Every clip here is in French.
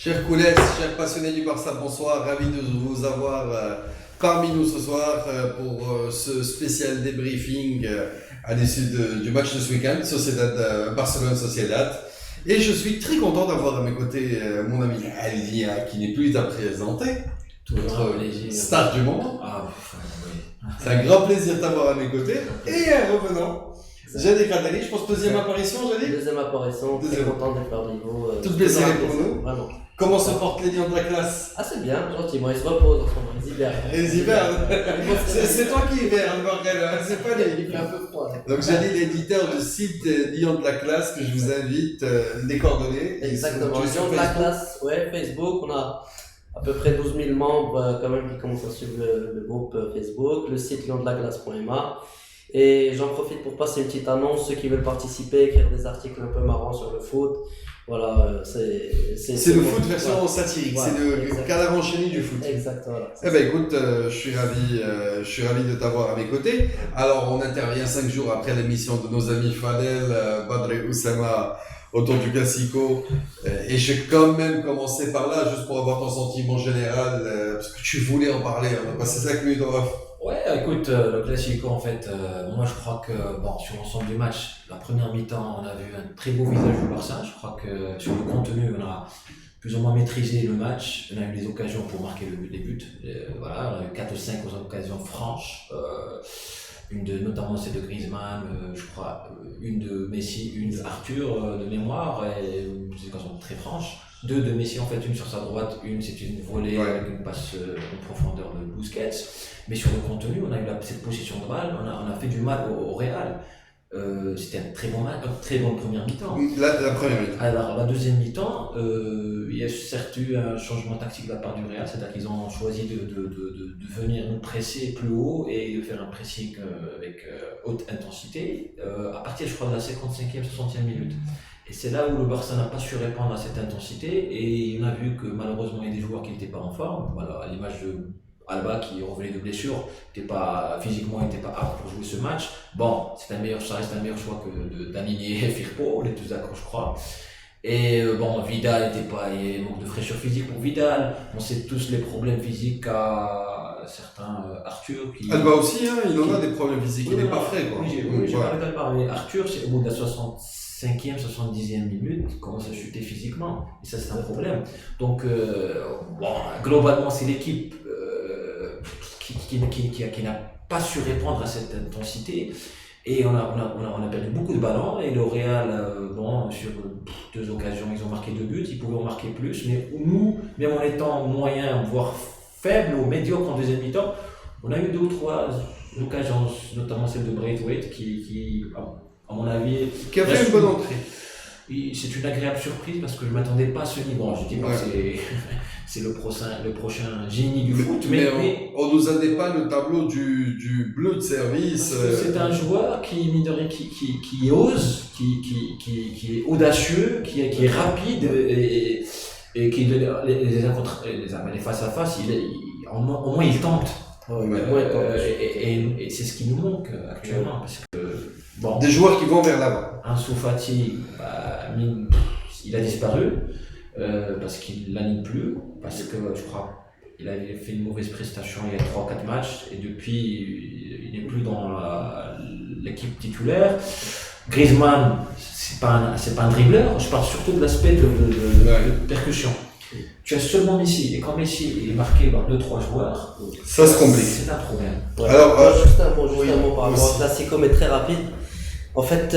Chers Coulès, chers passionnés du Barça, bonsoir. Ravi de vous avoir parmi nous ce soir pour ce spécial débriefing à l'issue du match de ce week-end, Barcelone-Sociedad. Et je suis très content d'avoir à mes côtés mon ami Aldia, qui n'est plus à présenter, notre star du moment. C'est un grand plaisir de t'avoir à mes côtés. Et un revenant, Jadé Kradali, je pense deuxième apparition, Jadé. Deuxième apparition, très content d'être parmi vous. Tout plaisir pour nous. Vraiment. Comment se portent les lions de la classe? Ah, c'est bien, gentiment, ils se reposent en ce moment, ils hibernent. Ils hibernent. C'est toi qui hiberne, Morgane, c'est pas lui. Il fait un peu froid. Donc j'ai dit l'éditeur du site Lions de la classe que je vous invite, les coordonnées. Exactement, Lions de la classe, ouais, Facebook, on a à peu près 12 000 membres quand même qui commencent à suivre le groupe Facebook, le site lionsdelaclasse.ma. Et j'en profite pour passer une petite annonce, ceux qui veulent participer, écrire des articles un peu marrants sur le foot. Voilà, c'est le foot version satirique, ouais, c'est le cadavre enchaîné du foot. Exactement. Eh ben écoute, je suis ravi de t'avoir à mes côtés. Alors on intervient 5 jours après l'émission de nos amis Fadel, Badr et Oussama autour du Classico. Et je vais quand même commencer par là, juste pour avoir ton sentiment général, parce que tu voulais en parler, on a passé 5 minutes en off. Ouais, écoute, le Classico, en fait, moi je crois que, sur l'ensemble du match, la première mi-temps, on a vu un très beau visage du Barça. Je crois que sur le contenu, on a plus ou moins maîtrisé le match. On a eu des occasions pour marquer les buts. Voilà, on a eu 4 ou 5 occasions franches. Notamment celle de Griezmann, je crois, une de Messi, une de Arthur de mémoire, et des occasions très franches. 2 de Messi, en fait, une sur sa droite, une c'est une volée avec une passe en profondeur de Busquets. Mais sur le contenu, on a eu cette possession de balle, on a fait du mal au Real. C'était un très bon match, une très bonne première mi-temps. La première mi-temps. Alors, la deuxième mi-temps, il y a certes eu un changement tactique de la part du Real, c'est-à-dire qu'ils ont choisi de venir nous presser plus haut et de faire un pressing avec haute intensité à partir, je crois, de la 55e, 60e minute. Et c'est là où le Barça n'a pas su répondre à cette intensité et on a vu que malheureusement il y a des joueurs qui n'étaient pas en forme, voilà, à l'image de Alba qui revenait de blessure, physiquement n'était pas apte pour jouer ce match. Bon, ça reste un meilleur choix que d'aligner Firpo, on est tous d'accord je crois. Et Vidal il manque de fraîcheur physique pour Vidal, on sait tous les problèmes physiques à certains Arthur qui... Alba aussi, hein, il en a des problèmes physiques, il n'est pas frais quoi. Oui, j'ai parlé d'Alba, mais Arthur c'est au bout de la 65e, 70e minute, il commence à chuter physiquement, et ça c'est un problème. Donc, globalement c'est l'équipe qui n'a pas su répondre à cette intensité, et on a perdu beaucoup de ballons, et le Real, sur 2 occasions, ils ont marqué 2 buts, ils pouvaient en marquer plus, mais nous, même en étant moyen, voire faible ou médiocre en deuxième mi-temps, on a eu 2 ou 3 occasions, notamment celle de Braithwaite, qui à mon avis, qui a fait une bonne entrée. C'est une agréable surprise parce que je ne m'attendais pas à ce niveau. Je dis pas que c'est le prochain génie du foot, mais on nous a dépeint le tableau du bleu de service. C'est un joueur qui, mine de rien, qui ose, qui est audacieux, qui est rapide et qui les face à face, au moins il tente. Et c'est ce qui nous manque actuellement. Parce que, des joueurs qui vont vers l'avant. Ansu Fati, il a disparu parce qu'il n'anime plus, parce que je crois qu'il avait fait une mauvaise prestation il y a 3-4 matchs et depuis il n'est plus dans l'équipe titulaire. Griezmann, c'est pas un dribbleur, je parle surtout de l'aspect de percussion. Tu as seulement Messi, et quand Messi est marqué par 2-3 joueurs, ça se complique. C'est un problème. Ouais. Alors, juste un mot par rapport au Classico, mais très rapide. En fait,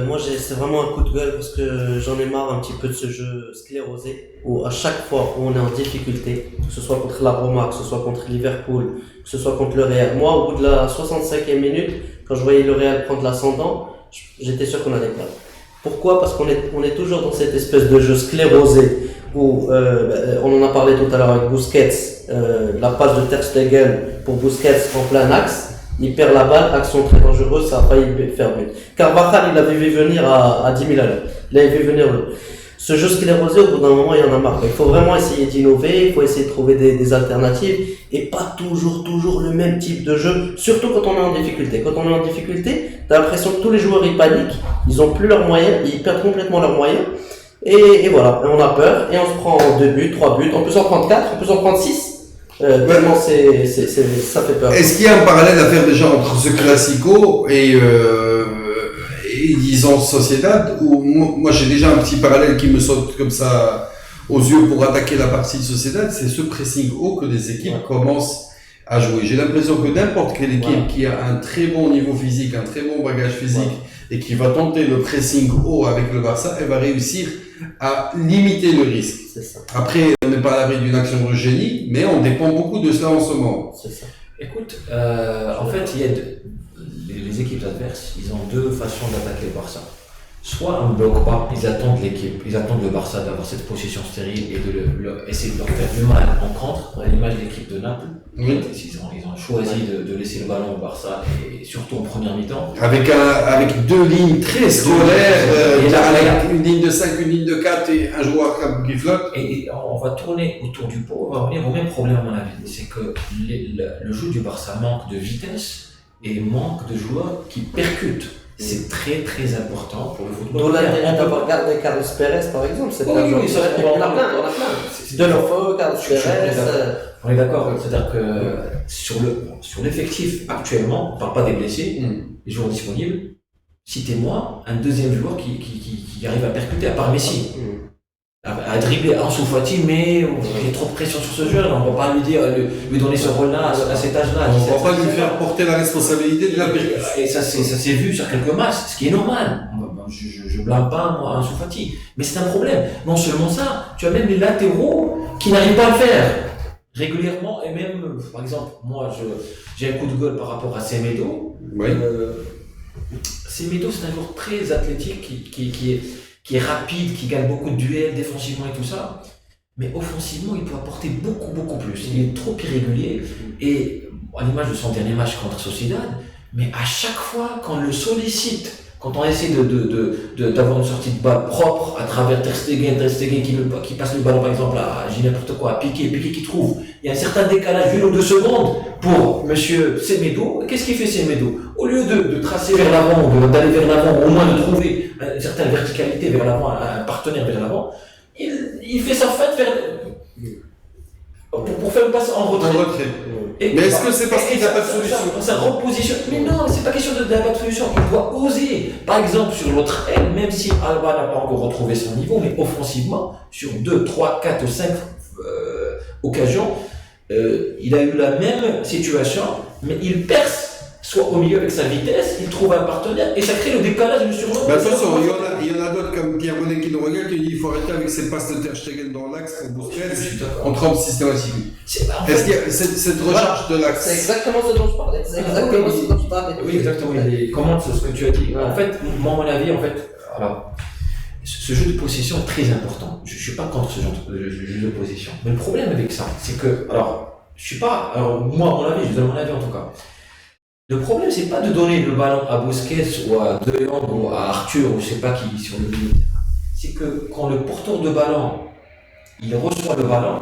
moi c'est vraiment un coup de gueule parce que j'en ai marre un petit peu de ce jeu sclérosé où à chaque fois où on est en difficulté, que ce soit contre la Roma, que ce soit contre Liverpool, que ce soit contre le Real, moi au bout de la 65e minute, quand je voyais le Real prendre l'ascendant, j'étais sûr qu'on allait perdre. Pourquoi ? Parce qu'on est toujours dans cette espèce de jeu sclérosé où on en a parlé tout à l'heure avec Busquets, la passe de Ter Stegen pour Busquets en plein axe. Il perd la balle, action très dangereuse, ça a failli faire but. Carvajal, il avait vu venir à 10 000 à l'heure. Il avait vu venir. Ce jeu sclérosé, au bout d'un moment, il y en a marre. Il faut vraiment essayer d'innover, il faut essayer de trouver des alternatives et pas toujours le même type de jeu, surtout quand on est en difficulté. Quand on est en difficulté, t'as l'impression que tous les joueurs ils paniquent, ils ont plus leurs moyens, ils perdent complètement leurs moyens. Et voilà, et on a peur, et on se prend 2 buts, 3 buts, on peut s'en prendre 4, on peut s'en prendre 6. Tellement ça fait peur. Est-ce qu'il y a un parallèle à faire déjà entre ce Classico et disons Sociedad, où moi j'ai déjà un petit parallèle qui me saute comme ça aux yeux pour attaquer la partie de Sociedad, c'est ce pressing haut que les équipes commencent à jouer. J'ai l'impression que n'importe quelle équipe qui a un très bon niveau physique, un très bon bagage physique et qui va tenter le pressing haut avec le Barça, elle va réussir à limiter le risque. C'est ça. Après, on n'est pas à l'abri d'une action de génie, mais on dépend beaucoup de cela en ce moment. C'est ça. Écoute, en fait, il y a les équipes adverses, ils ont deux façons d'attaquer le Barça. Soit on ne bloque pas, ils attendent l'équipe, ils attendent le Barça d'avoir cette possession stérile et de essayer de leur faire du mal en contre. On a l'image de l'équipe de Naples. Oui. Ils ont choisi de laisser le ballon au Barça et surtout en première mi-temps. Avec deux lignes très scolaires, avec une ligne de 5, une ligne de 4 et un joueur qui flotte. Et on va tourner autour du pot, on va revenir au même problème à mon avis. C'est que le jeu du Barça manque de vitesse et manque de joueurs qui percutent. C'est très très important pour le football. Dans l'intérêt d'avoir regardé Carlos Pérez par exemple, c'est pas oui, ça, on en a plein. De l'enfant, Carlos Pérez. On est d'accord, c'est-à-dire que sur l'effectif actuellement, on ne parle pas des blessés, les joueurs disponibles, citez-moi un deuxième joueur qui arrive à percuter à part Messi. À dribbler Ansu Fati, mais il y a trop de pression sur ce jeune, on ne va pas lui donner ce rôle-là à cet âge-là. On ne va pas lui faire porter la responsabilité de la percussion. Et ça s'est vu sur quelques matchs, ce qui est normal. Je blâme pas moi Ansu Fati, mais c'est un problème. Non seulement ça, tu as même les latéraux qui n'arrivent pas à le faire régulièrement, et même, par exemple, moi j'ai un coup de gueule par rapport à Semedo. Oui. Semedo, c'est un joueur très athlétique qui est rapide, qui gagne beaucoup de duels défensivement et tout ça, mais offensivement il peut apporter beaucoup plus. Il est trop irrégulier et à l'image de son dernier match contre Sociedad, mais à chaque fois qu'on le sollicite, quand on essaie d'avoir une sortie de balle propre à travers Ter Stegen qui passe le ballon par exemple à n'importe quoi, à Piqué qui trouve, il y a un certain décalage d'une ou deux secondes pour monsieur Semedo. Qu'est-ce qu'il fait Semedo? Au lieu de tracer vers l'avant, d'aller vers l'avant, au moins de trouver une certaine verticalité vers l'avant, un partenaire vers l'avant, il fait sa fête pour faire une passe en retrait. Mais est-ce que c'est parce qu'il n'a pas de solution? Ça repositionne. Mais non, c'est pas question de n'a pas de solution. Il doit oser. Par exemple, sur l'autre aile, même si Alba n'a pas encore retrouvé son niveau, mais offensivement, sur 2, 3, 4 ou 5 occasions, il a eu la même situation, mais il perce. Soit au milieu avec sa vitesse, il trouve un partenaire et ça crée le décalage du surnom. Attention, il y en a d'autres comme Pierre Bonnet qui nous regarde qui dit qu'il faut arrêter avec ses passes de Ter Stegen dans l'axe pour Busquets. On trompe systématiquement. Est-ce qu'il y a cette recharge de l'axe? C'est exactement ce dont je parlais. Oui, exactement. Comment ce que tu as dit. En fait, moi, à mon avis, alors, ce jeu de possession est très important. Je ne suis pas contre ce genre de jeu de possession. Mais le problème avec ça, c'est que, moi, à mon avis, je donne mon avis en tout cas. Le problème, c'est pas de donner le ballon à Busquets ou à De Jong ou à Arthur ou je sais pas qui sur le milieu. C'est que quand le porteur de ballon, il reçoit le ballon,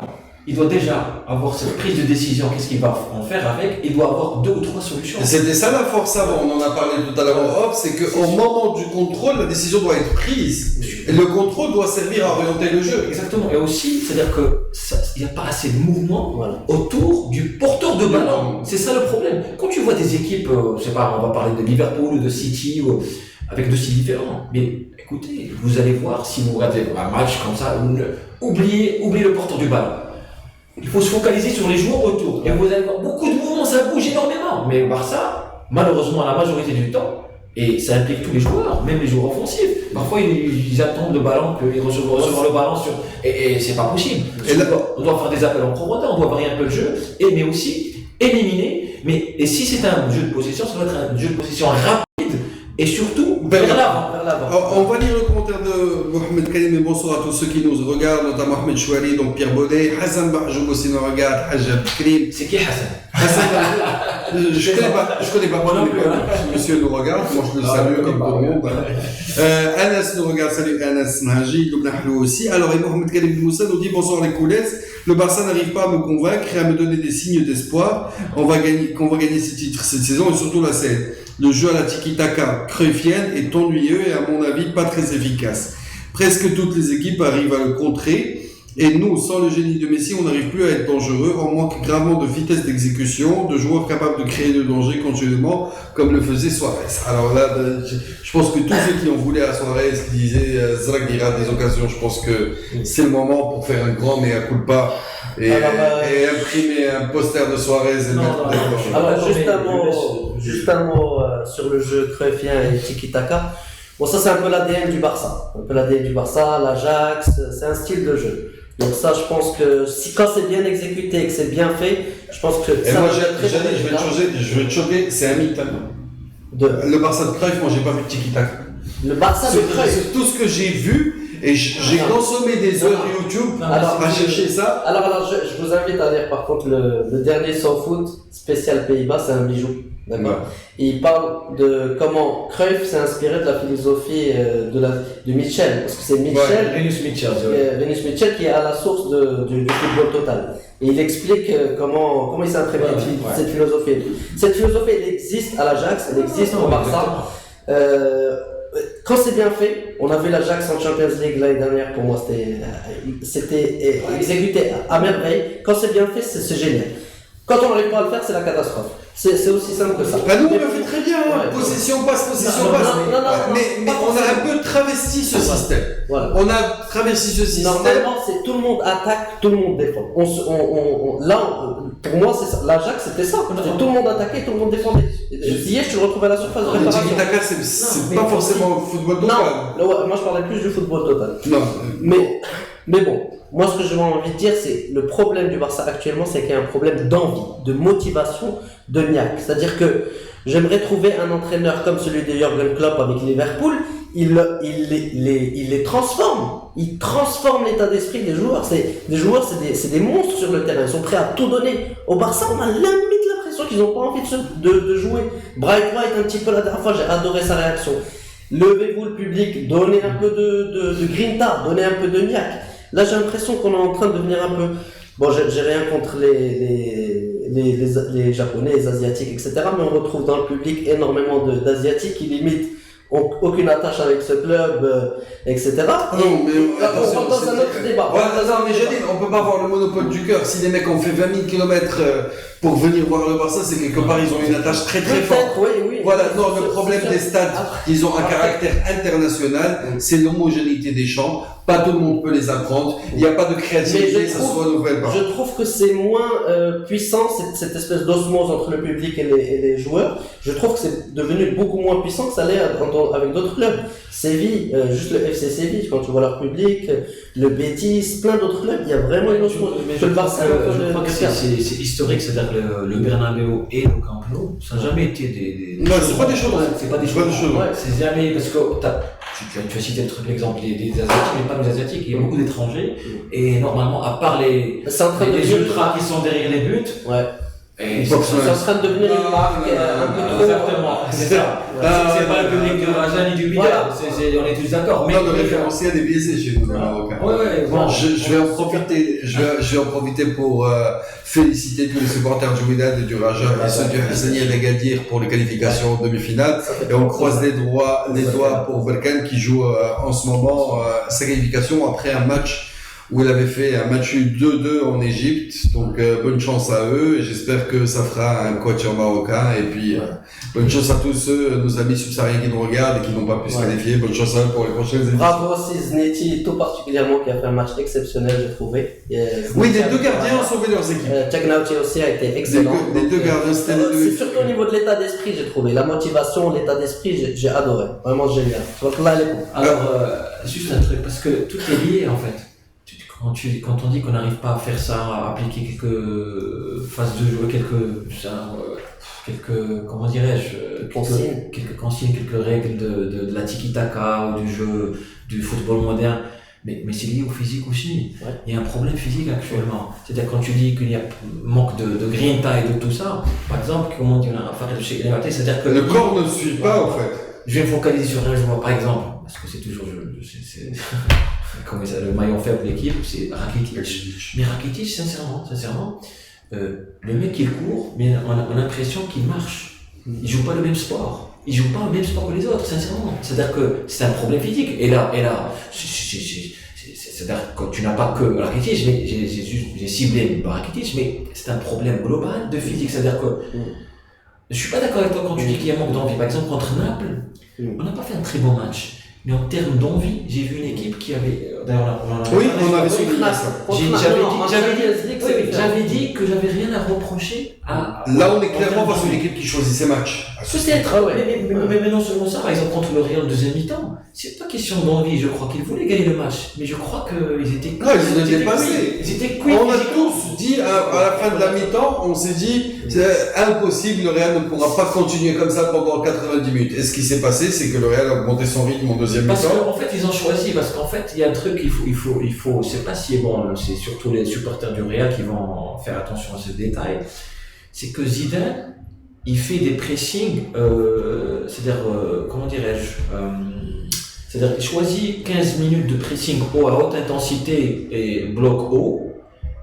il doit déjà avoir cette prise de décision, qu'est-ce qu'il va en faire avec, il doit avoir 2 ou 3 solutions. C'était ça la force avant, on en a parlé tout à l'heure en off, c'est qu'au moment du contrôle, la décision doit être prise. Et le contrôle doit servir à orienter le jeu. Exactement. Et aussi, c'est-à-dire qu'il n'y a pas assez de mouvement autour du porteur de ballon. C'est ça le problème. Quand tu vois des équipes, je sais pas, on va parler de Liverpool ou de City, avec deux styles différents. Mais écoutez, vous allez voir, si vous regardez un match comme ça, oubliez le porteur du ballon. Il faut se focaliser sur les joueurs autour. Et vous allez voir beaucoup de mouvements, ça bouge énormément. Mais au Barça, malheureusement, la majorité du temps, et ça implique tous les joueurs, même les joueurs offensifs. Parfois, ils attendent le ballon, qu'ils recevront le ballon et c'est pas possible. On doit faire des appels en profondeur, on doit varier un peu le jeu, mais aussi éliminer. Et si c'est un jeu de possession, ça doit être un jeu de possession rapide et surtout vers l'avant. On va lire le commentaire de Mohamed Kalim et bonsoir à tous ceux qui nous regardent, notamment Ahmed Chouali, donc Pierre Baudet, Hassan Barjoum aussi nous regarde, Hajab Krim. C'est qui Hassan? Je connais pas. Monsieur nous regarde, moi je le salue comme tout le monde. Anas nous regarde, salut Anas Naji, Lubnahlou aussi. Alors, et Mohamed Kalim Moussa nous dit bonsoir les coulisses. Le Barça n'arrive pas à me convaincre et à me donner des signes d'espoir. Qu'on va gagner ces titres cette saison et surtout la scène. Le jeu à la tiki-taka cruyffienne est ennuyeux et à mon avis pas très efficace. presque toutes les équipes arrivent à le contrer. Et nous, sans le génie de Messi, on n'arrive plus à être dangereux. On manque gravement de vitesse d'exécution, de joueurs capables de créer de danger continuellement, comme le faisait Suarez. Alors là, je pense que tous ceux qui en voulaient à Suarez, qui disaient Zrak dira des occasions, je pense que c'est le moment pour faire un grand mea culpa et imprimer un poster de Suarez et mettre dedans. Alors juste un mot sur le jeu cruyffien et tiki-taka. Bon, ça c'est un peu l'ADN du Barça. Un peu l'ADN du Barça, l'Ajax, c'est un style de jeu. Donc ça, je pense que quand c'est bien exécuté et que c'est bien fait, je pense que et ça moi, va être très je vais te choquer, c'est un mythe. Le Barça de Cruyff, moi, j'ai pas vu de tiki-taka. Le Barça de Cruyff. C'est tout ce que j'ai vu, et j'ai consommé des heures YouTube à chercher ça. Alors, je vous invite à lire par contre le dernier Sans Foot, spécial Pays-Bas, c'est un bijou. D'accord. Ouais. Il parle de comment Cruyff s'est inspiré de la philosophie de Mitchell, parce que c'est Mitchell, Venus Mitchell qui est à la source du football total. Et il explique comment il s'est imprégné cette philosophie. Cette philosophie, elle existe à l'Ajax, elle existe au Barça. Quand c'est bien fait, on a vu l'Ajax en Champions League l'année dernière, pour moi c'était exécuté à merveille. Quand c'est bien fait, c'est génial. Quand on n'arrive pas à le faire, c'est la catastrophe. C'est aussi simple que ça. Bah nous, on le fait très bien. Possession passe. Mais on a un peu travesti ce système. Voilà. On a travesti ce système. Normalement, c'est tout le monde attaque, tout le monde défend. Là, pour moi, c'est ça. L'Ajax, c'était ça. Tout le monde attaquait, tout le monde défendait. Hier, je te retrouve à la surface de réparation. Le tiki-taka, c'est pas forcément le football total. Non, moi, je parlais plus du football total. Non. Mais bon, moi, ce que j'ai envie de dire, c'est le problème du Barça actuellement, c'est qu'il y a un problème d'envie, de motivation, de niaque. C'est-à-dire que j'aimerais trouver un entraîneur comme celui de Jürgen Klopp avec Liverpool. Il les transforme. Il transforme l'état d'esprit des joueurs. C'est des monstres sur le terrain. Ils sont prêts à tout donner. Au Barça, on a limite l'impression qu'ils n'ont pas envie de jouer. Bright White, un petit peu la dernière fois, j'ai adoré sa réaction. Levez-vous le public, donnez un peu de grinta, donnez un peu de niaque. Là, j'ai l'impression qu'on est en train de devenir un peu... Bon, j'ai rien contre les Japonais, les Asiatiques, etc. Mais on retrouve dans le public énormément d'Asiatiques qui limite ont aucune attache avec ce club, etc. Non, mais attention, on rentre dans un autre débat. Mais j'ai dit, on peut pas avoir le monopole du cœur. Si les mecs ont fait 20 000 km pour venir voir le Barça, c'est quelque part ils ont une attache très très forte. Oui. Voilà, non, le problème des stades, ils ont un caractère international, c'est l'homogénéité des champs. Pas tout le monde peut les apprendre. Il n'y a pas de créativité, ça se renouvelle pas. Je trouve que c'est moins puissant, cette espèce d'osmose entre le public et les joueurs. Je trouve que c'est devenu beaucoup moins puissant que ça l'est avec d'autres clubs. Séville, juste le FC Séville, quand tu vois leur public, le Betis, plein d'autres clubs, il y a vraiment une osmose. Je crois que c'est historique, c'est-à-dire que le Bernabéu et le Camp Nou, ça n'a jamais été des... Non, c'est pas des choses. C'est pas des choses. C'est jamais... Parce que tu as cité l'exemple des Asiatiques, mais pas des Asiatiques, il y a beaucoup d'étrangers, et normalement, à part les ultras qui sont derrière les buts, c'est en train de devenir une marque un peu trop... Exactement, c'est ça. C'est pas le public de Raja ni du Bida, on est tous d'accord. Mais le référentiel est biaisé chez nous, les Marocains. Je vais en profiter pour féliciter tous les supporters du Wydad et du Raja et ceux du Hassani El Agadir pour les qualifications en demi-finale. Et on croise les doigts pour Berkane qui joue en ce moment sa qualification après un match où il avait fait un match 2-2 en Égypte. Donc bonne chance à eux et j'espère que ça fera un quatuor marocain. Et puis bonne chance à tous nos amis subsahariens qui nous regardent et qui n'ont pas pu se qualifier. Bonne chance à eux pour les prochaines éditions. Bravo aussi Zneti, tout particulièrement, qui a fait un match exceptionnel, j'ai trouvé. Oui, les deux gardiens ont sauvé leurs équipes. Tchagnauti aussi a été excellent. Les deux gardiens, c'était les deux. C'est surtout au niveau de l'état d'esprit, j'ai trouvé. La motivation, l'état d'esprit, j'ai adoré. Vraiment génial. Donc là, alors, juste un truc, parce que tout est lié en fait. Quand on dit qu'on n'arrive pas à faire ça, à appliquer quelques phases de jeu, quelques comment dirais-je, quelques consignes, quelques règles de la tiki-taka ou du jeu du football moderne, mais c'est lié au physique aussi. Ouais. Il y a un problème physique actuellement. C'est-à-dire quand tu dis qu'il y a manque de grinta et de tout ça, par exemple, comment dire, c'est-à-dire que le corps ne suit pas en fait. Je vais me focaliser sur un joueur par exemple, parce que c'est toujours comme ça, le maillon faible de l'équipe, c'est Rakitic. Mais Rakitic, sincèrement, le mec il court, mais on a l'impression qu'il marche. Il joue pas le même sport. ils jouent pas au même sport que les autres, sincèrement. C'est-à-dire que c'est un problème physique. Et là, c'est-à-dire que tu n'as pas que Rakitic, mais j'ai ciblé Rakitic, mais c'est un problème global de physique. C'est-à-dire que je suis pas d'accord avec toi quand tu dis qu'il y a un manque d'envie. Par exemple, contre Naples, on n'a pas fait un très bon match. Mais en termes d'envie, j'ai vu une équipe qui avait. D'ailleurs, on avait souligné ça. J'avais dit que j'avais rien à reprocher à. Là, on est clairement face à une équipe qui choisit ses matchs. Peut-être, mais non seulement ça, par exemple, contre le Real en deuxième mi-temps, c'est pas question d'envie, je crois qu'ils voulaient gagner le match, mais je crois qu'ils étaient. Non, ils étaient dépassés. Ils étaient on a tous dit, à la fin de la mi-temps, on s'est dit, c'est impossible, le Real ne pourra pas continuer comme ça pendant 90 minutes. Et ce qui s'est passé, c'est que le Real a augmenté son rythme en deuxième mi-temps. Parce qu'en fait, ils ont choisi, parce qu'en fait, il y a un truc, il faut, c'est pas si bon, c'est surtout les supporters du Real qui vont faire attention à ce détail, c'est que Zidane, il fait des pressings, c'est-à-dire, comment dirais-je, c'est-à-dire qu'il choisit 15 minutes de pressing haut à haute intensité et bloc haut,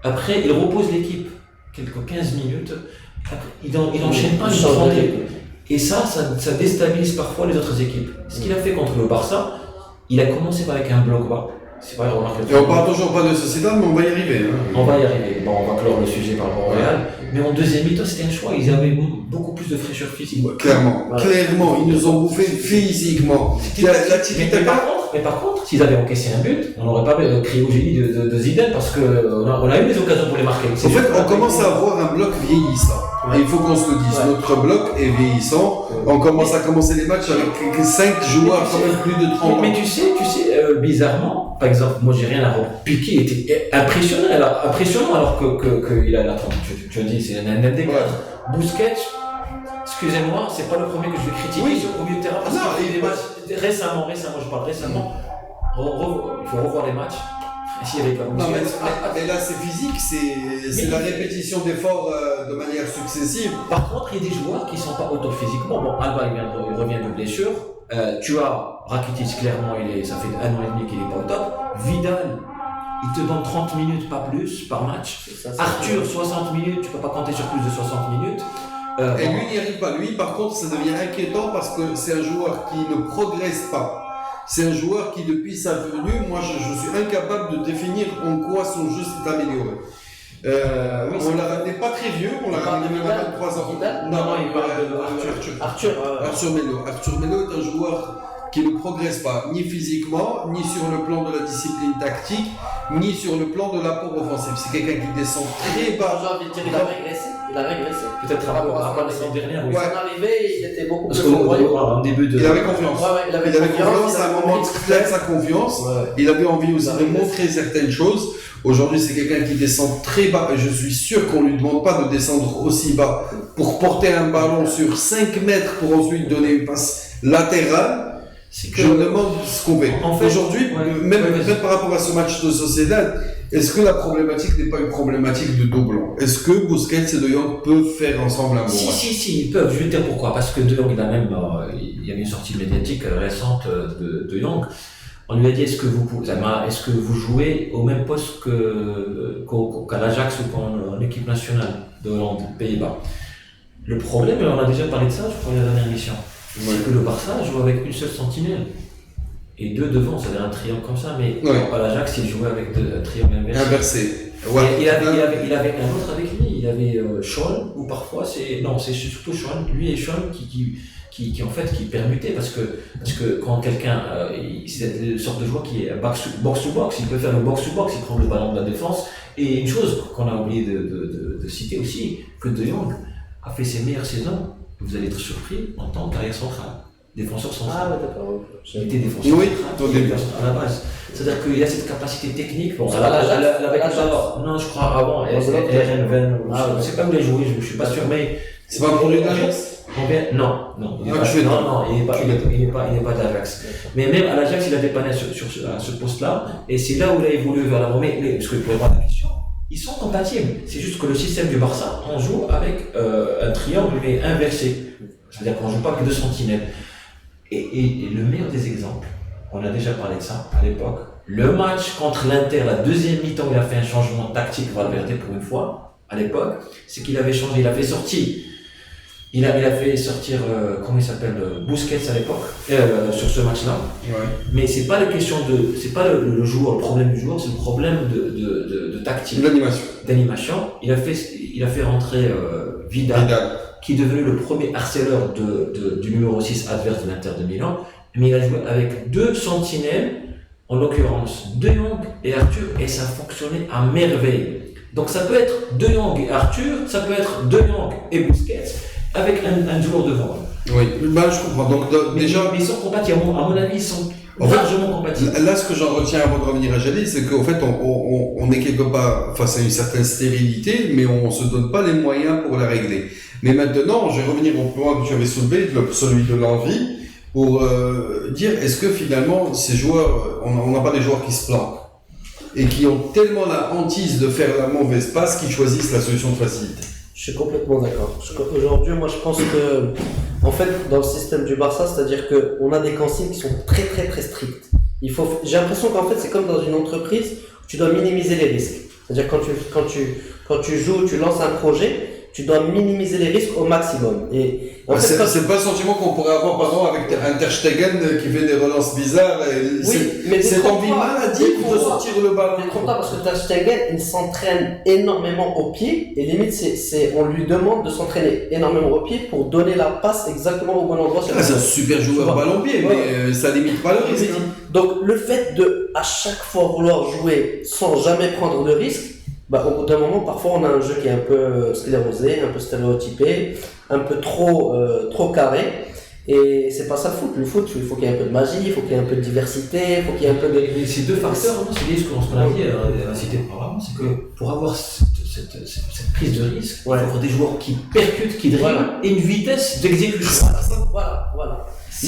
après il repose l'équipe quelques 15 minutes, après, il n'enchaîne pas une trentaine. Et ça déstabilise parfois les autres équipes. Ce qu'il a fait contre le Barça, il a commencé avec un bloc bas. C'est vrai, remarquez. Et on parle toujours pas de Sociedad, mais on va y arriver. On va y arriver. Bon, on va clore le sujet par rapport au Real. Mais en deuxième mi-temps, c'était un choix. Ils avaient beaucoup plus de fraîcheur physique. Clairement, ils nous ont bouffé physiquement. Mais par contre, s'ils avaient encaissé un but, on n'aurait pas crié au génie de Zidane parce qu'on a eu des occasions pour les marquer. En fait, on commence à avoir un bloc vieillissant. Et il faut qu'on se le dise, notre bloc est vieillissant. On commence à commencer les matchs avec 5 joueurs quand même plus de 30 ans. Mais tu sais, bizarrement, par exemple, moi j'ai rien à repiquer, il était impressionnant alors qu'il a la trente. Tu as dit, c'est un des quatre. Busquets, excusez-moi, c'est pas le premier que je vais critiquer au milieu de terrain parce qu'il y a des matchs récemment, je parle récemment. Il faut revoir les matchs. Ici, avec la mais là, c'est physique, c'est la répétition d'efforts de manière successive. Par contre, il y a des joueurs qui ne sont pas au top physiquement. Bon, Alba, il revient de blessure. Tu as Rakitic, clairement, ça fait 1 an et demi qu'il n'est pas au top. Vidal, il te donne 30 minutes, pas plus, par match. Arthur, 60 minutes, tu ne peux pas compter sur plus de 60 minutes. Et lui, il n'y arrive pas. Lui, par contre, ça devient inquiétant parce que c'est un joueur qui ne progresse pas. C'est un joueur qui, depuis sa venue, moi je suis incapable de définir en quoi son jeu s'est amélioré. On l'a ramené pas très vieux, on l'a ramené même à 23 ans. Non, il parle de Arthur Melo. Arthur Melo est un joueur qui ne progresse pas, ni physiquement, ni sur le plan de la discipline tactique, ni sur le plan de l'apport offensif. C'est quelqu'un qui descend très bas. J'ai envie de dire, il a régressé. Peut-être par rapport à la saison dernière. Oui. Son arrivée, il était beaucoup plus en début de. Il avait confiance. Il avait confiance. À un moment de sa confiance. Il avait envie aussi de montrer certaines choses. Aujourd'hui, c'est quelqu'un qui descend très bas. Et je suis sûr qu'on lui demande pas de descendre aussi bas pour porter un ballon sur 5 mètres pour ensuite donner une passe latérale. Je me demande ce qu'on fait. En fait, aujourd'hui, même par rapport à ce match de Sociedad, est-ce que la problématique n'est pas une problématique de doublon? Est-ce que Busquets et De Jong peuvent faire ensemble un bon match? Si, ils peuvent. Je vais te dire pourquoi. Parce que De Jong, il y avait une sortie médiatique récente de De Jong. On lui a dit, est-ce que vous jouez au même poste qu'à l'Ajax ou qu'en équipe nationale de Hollande, Pays-Bas? Le problème, et on a déjà parlé de ça, je crois, la dernière émission, c'est que le Barça joue avec une seule sentinelle. Et 2 devant, c'est-à-dire un triangle comme ça, mais à l'Ajax, il jouait avec un triangle inversé. Il avait un autre avec lui, il avait Sean, ou parfois c'est surtout Sean, lui et Sean qui en fait qui permutait parce que quand quelqu'un c'est une sorte de joueur qui est box to box, il peut faire le box to box, il prend le ballon de la défense. Et une chose qu'on a oublié de citer aussi, que De Jong a fait ses meilleures saisons, vous allez être surpris, en tant qu'arrière central, défenseur central. Ah ouais, d'accord. Il était défenseur central à la base. C'est-à-dire qu'il y a cette capacité technique. Bon, non, je crois avant, RN20, je ne sais pas où il a joué, je ne suis pas sûr, mais. C'est pas pour lui d'Ajax? Non, il n'est pas d'Ajax. Mais même à l'Ajax, il a dépanné à ce poste-là, et c'est là où il a évolué vers l'avant. Mais parce que pour répondre à la question, ils sont compatibles. C'est juste que le système du Barça, on joue avec un triangle mais inversé. C'est-à-dire qu'on ne joue pas que 2 sentinelles. Et le meilleur des exemples, on a déjà parlé de ça à l'époque, le match contre l'Inter, la deuxième mi-temps, il a fait un changement tactique, Valverde pour une fois, à l'époque, c'est qu'il avait changé, il avait sorti il a fait sortir, comment il s'appelle, Busquets à l'époque, sur ce match-là. Ouais. Mais c'est pas c'est pas le joueur, le problème du joueur, c'est le problème de tactique, d'animation. Il a fait rentrer Vidal, qui est devenu le premier harceleur du numéro 6 adverse de l'Inter de Milan. Mais il a joué avec 2 sentinelles, en l'occurrence De Jong et Arthur, et ça fonctionnait à merveille. Donc ça peut être De Jong et Arthur, ça peut être De Jong et Busquets, avec un joueur devant. Oui, bah, je comprends. Donc, déjà. Mais ils sont compatibles, à mon avis, ils sont largement compatibles. Là, ce que j'en retiens avant de revenir à Jalil, c'est qu'en fait, on est quelque part face à une certaine stérilité, mais on ne se donne pas les moyens pour la régler. Mais maintenant, je vais revenir au point que tu avais soulevé, celui de l'envie, pour dire, est-ce que finalement, ces joueurs, on n'a pas des joueurs qui se planquent et qui ont tellement la hantise de faire la mauvaise passe qu'ils choisissent la solution de facilité. Je suis complètement d'accord. Aujourd'hui, moi, je pense que, en fait, dans le système du Barça, c'est-à-dire qu'on a des consignes qui sont très, très, très strictes. J'ai l'impression qu'en fait, c'est comme dans une entreprise où tu dois minimiser les risques. C'est-à-dire quand tu joues, tu lances un projet, tu dois minimiser les risques au maximum. Et en fait, c'est pas le sentiment qu'on pourrait avoir, par exemple, avec un Ter Stegen qui fait des relances bizarres. Oui, mais c'est envie maladif de sortir le ballon. C'est trop tard parce que Ter Stegen, il s'entraîne énormément au pied et limite, on lui demande de s'entraîner énormément au pied pour donner la passe exactement au bon endroit. C'est un super joueur ballon-pied, mais ça limite pas le risque. Donc le fait de à chaque fois vouloir jouer sans jamais prendre de risque, au bout d'un moment, parfois on a un jeu qui est un peu sclérosé, un peu stéréotypé, un peu trop carré. Et c'est pas ça le foot. Le foot, il faut qu'il y ait un peu de magie, il faut qu'il y ait un peu de diversité, il faut qu'il y ait un peu de. Et ces 2 facteurs, c'est lié à ce qu'on a dit à la cité auparavant, c'est que pour avoir cette prise de risque, il faut avoir des joueurs qui percutent, qui dribblent, et une vitesse d'exécution. Voilà.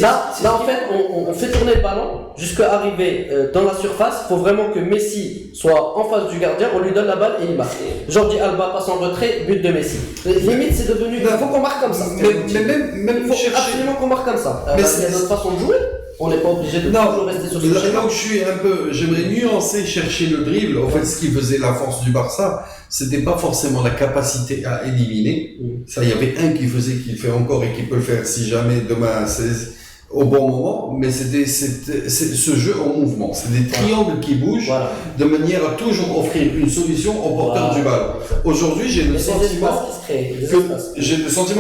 Là, en fait, on fait tourner le ballon jusqu'à arriver dans la surface. Il faut vraiment que Messi soit en face du gardien, on lui donne la balle et il marque. Jordi Alba passe en retrait, but de Messi. Limite, c'est devenu. Il faut qu'on marque comme ça. Mais même il faut absolument qu'on marque comme ça. Il y a d'autres façons de jouer. On n'est pas obligé de toujours rester sur ce schéma. Là où je suis j'aimerais nuancer, chercher le dribble. En fait, ce qui faisait la force du Barça, c'était pas forcément la capacité à éliminer. Ça, il y avait un qui fait encore et qui peut le faire si jamais demain c'est au bon moment, mais c'est ce jeu en mouvement. C'est des triangles qui bougent de manière à toujours offrir une solution au porteur du ballon. Aujourd'hui, j'ai le sentiment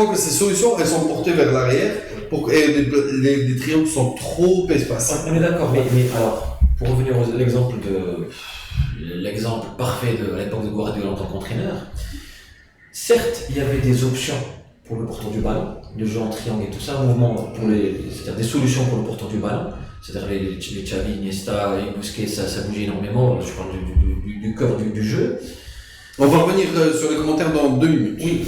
que ces solutions, elles sont portées vers l'arrière et les triangles sont trop espacés. On est d'accord, mais alors, pour revenir à l'exemple parfait de l'époque de Guardiola en tant qu'entraîneur, certes, il y avait des options pour le porteur du ballon, le jeu en triangle et tout ça, mouvement c'est-à-dire des solutions pour le porteur du ballon, c'est-à-dire les Xavi, Iniesta, les Busquets, ça bougeait énormément, je parle du cœur du jeu. On va revenir sur les commentaires dans 2 minutes. Oui,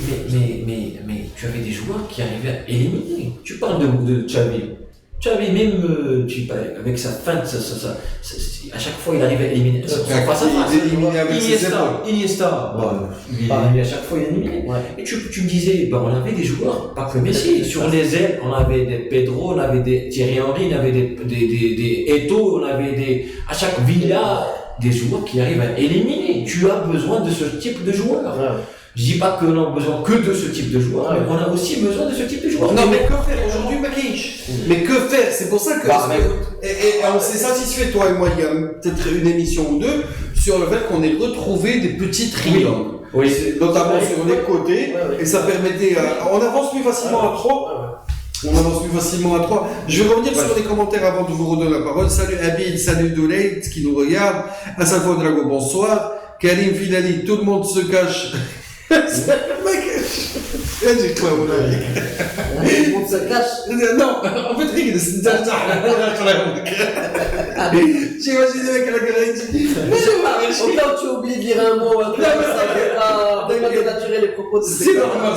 mais tu avais des joueurs qui arrivaient à éliminer. Tu parles de Xavi. Xavi, même avec sa feinte, à chaque fois il arrive à éliminer. Iniesta, à chaque fois il est éliminé. Et tu me disais, on avait des joueurs, pas que Messi, sur les ailes, on avait des Pedro, on avait des Thierry Henry, on avait des Eto'o, on avait à chaque Villa, des joueurs qui arrivent à éliminer. Tu as besoin de ce type de joueurs. Je dis pas qu'on a besoin que de ce type de joueurs, mais on a aussi besoin de ce type de joueurs. Non, mais que faire aujourd'hui, Makish? Mais que faire? C'est pour ça que. Et on s'est satisfait, toi et moi, il y a peut-être une émission ou 2, sur le fait qu'on ait retrouvé des petits triangles. Oui. Notamment sur les côtés, et ça permettait. On avance plus facilement à 3. Je vais revenir sur les commentaires avant de vous redonner la parole. Salut Abil, salut Douleit qui nous regarde. Assalfo Drago, bonsoir. Karim Filali, tout le monde se cache. J'ai quoi, mon ami? Tout le monde se cache. Non, en fait, regarde, c'est déjà j'ai imaginé le mec à la garantie. Au cas où tu oublies de lire un mot, un truc comme ça, pas dénaturer les propos de c'est normal.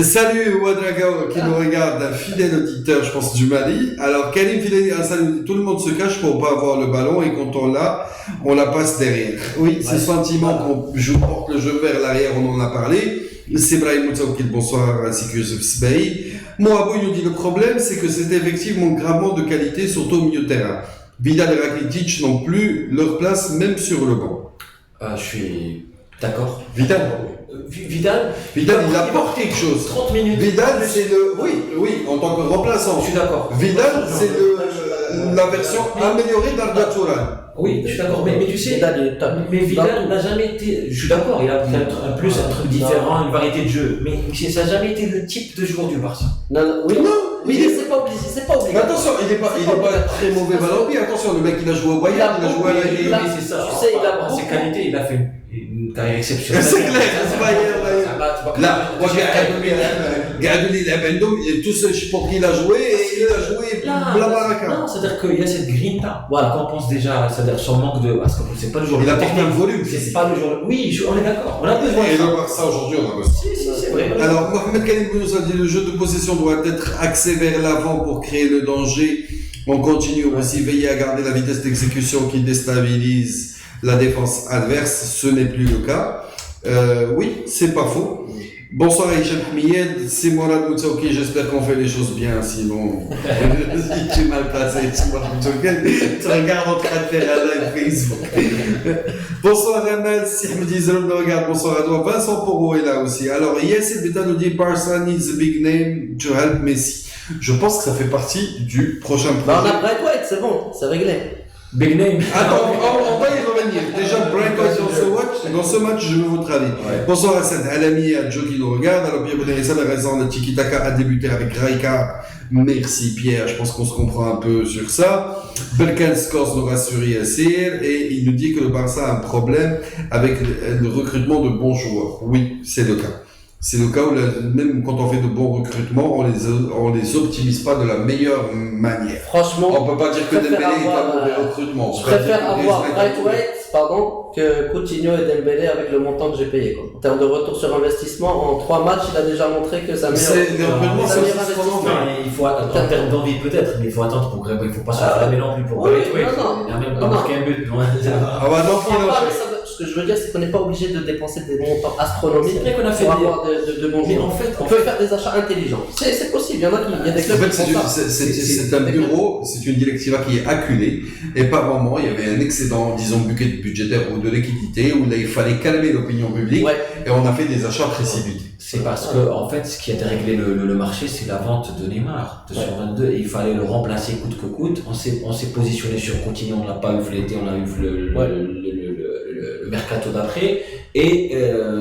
Salut Ouadraga qui nous regarde, un fidèle auditeur, je pense, du Mali. Alors, Karim Filali, salut, tout le monde se cache pour pas avoir le ballon et quand on l'a, on la passe derrière. Oui, ce sentiment qu'on porte le jeu vers l'arrière, on en a parlé. C'est Brahim Moutsaoukil, bonsoir, ainsi que Yusuf Sbaï. Moabou nous dit le problème, c'est que c'est effectivement gravement de qualité, surtout au milieu de terrain. Vidal et Rakitic n'ont plus leur place, même sur le banc. Je suis d'accord. Vidal? Vidal, Vidal, il apporte quelque chose. 30 minutes. Vidal, c'est le. Oui, en tant que remplaçant. Je suis d'accord. Vidal, c'est la version améliorée d'Arda Touran. Oui, je suis d'accord, mais tu sais, Vidal, il est top. mais Vidal n'a jamais été, je suis d'accord, il a peut-être un plus, un truc différent, une variété de jeu, mais ça n'a jamais été le type de joueur du Barça. Non, oui, Non, c'est pas obligé, c'est pas obligé. Mais attention, il n'est pas très mauvais ballon. Attention, le mec, il a joué au Bayern, il a joué à la il a- Oui, c'est ça. tu sais, il a Par ses beaucoup- qualités, il a fait une carrière exceptionnelle. C'est clair, c'est Bayern, là. Là, قاعدوا لي يلعب عندهم tous ceux pour qui il a joué et il a joué bla baraka. Non, c'est-à-dire qu'il y a cette grinta. Voilà, qu'on pense déjà, c'est-à-dire son manque de. Parce que c'est pas le joueur. Il apporte un volume. C'est pas le joueur. Oui, on est d'accord. On a besoin Et de le Barça aujourd'hui, on a besoin. Si, c'est vrai. Alors, Mohamed Khalid nous a dit le jeu de possession doit être axé vers l'avant pour créer le danger. On continue aussi veiller à garder la vitesse d'exécution qui déstabilise la défense adverse. Ce n'est plus le cas. Oui, c'est pas faux. Bonsoir Hicham Hmiyed, c'est Mourad Moutsaouki, j'espère qu'on fait les choses bien, sinon tu es mal placé, tu regardes en train de faire un live Facebook. Bonsoir Amal, si Ahmed Izrael nous regarde, bonsoir à toi. Vincent Poro est là aussi. Alors Yassir Beta nous dit Barca needs a big name to help Messi. Je pense que ça fait partie du prochain Bah, on projet. a Braithwaite, c'est bon, c'est réglé. Big name. Attends, on va y revenir. Déjà, Branco dans ce match, je veux votre avis. Ouais. Bonsoir Hassan Alami et à Joe qui nous regarde. Alors, Pierre Benarissa a raison, le Tiki Taka a débuté avec Raika. Merci Pierre, je pense qu'on se comprend un peu sur ça. Belkan Scores nous rassure Yassir et il nous dit que le Barça a un problème avec le recrutement de bons joueurs. Oui, c'est le cas. C'est le cas où même quand on fait de bons recrutements, on les optimise pas de la meilleure manière. Franchement, On peut pas dire que je préfère Dembélé est un avoir, mauvais recrutement. je préfère avoir Braithwaite, que Coutinho et Dembélé avec le montant que j'ai payé. Quoi. En termes de retour sur investissement, en 3 matchs, il a déjà montré que ça C'est les recrutements, ça c'est meilleur aussi ce qu'on en investissement. fait. Non, il faut attendre, en termes d'envie peut-être, mais il faut attendre pour il faut pas se flammer non plus pour oui, Braithwaite. non, Il a même pas non. marqué un but. loin de là. Ah bah non, Enfin, pas, mais ce que je veux dire, c'est qu'on n'est pas obligé de dépenser des montants astronomiques C'est vrai qu'on a fait pour des- avoir de bons Mais joueurs. en fait, On peut faire des achats intelligents. C'est possible, il y en a qui, il y a des En clubs fait, qui font ça. c'est un bureau, c'est une directiva qui est acculée, et par moment, il y avait un excédent, disons, budgétaire ou de liquidité, où là, il fallait calmer l'opinion publique, Ouais. et on a fait des achats précipités. C'est parce que, en fait, ce qui a déréglé le marché, c'est la vente de Neymar, de son 22, et il fallait le remplacer coûte que coûte. On s'est positionné sur Coutinho, on l'a pas eu l'été, on a eu le mercato d'après, et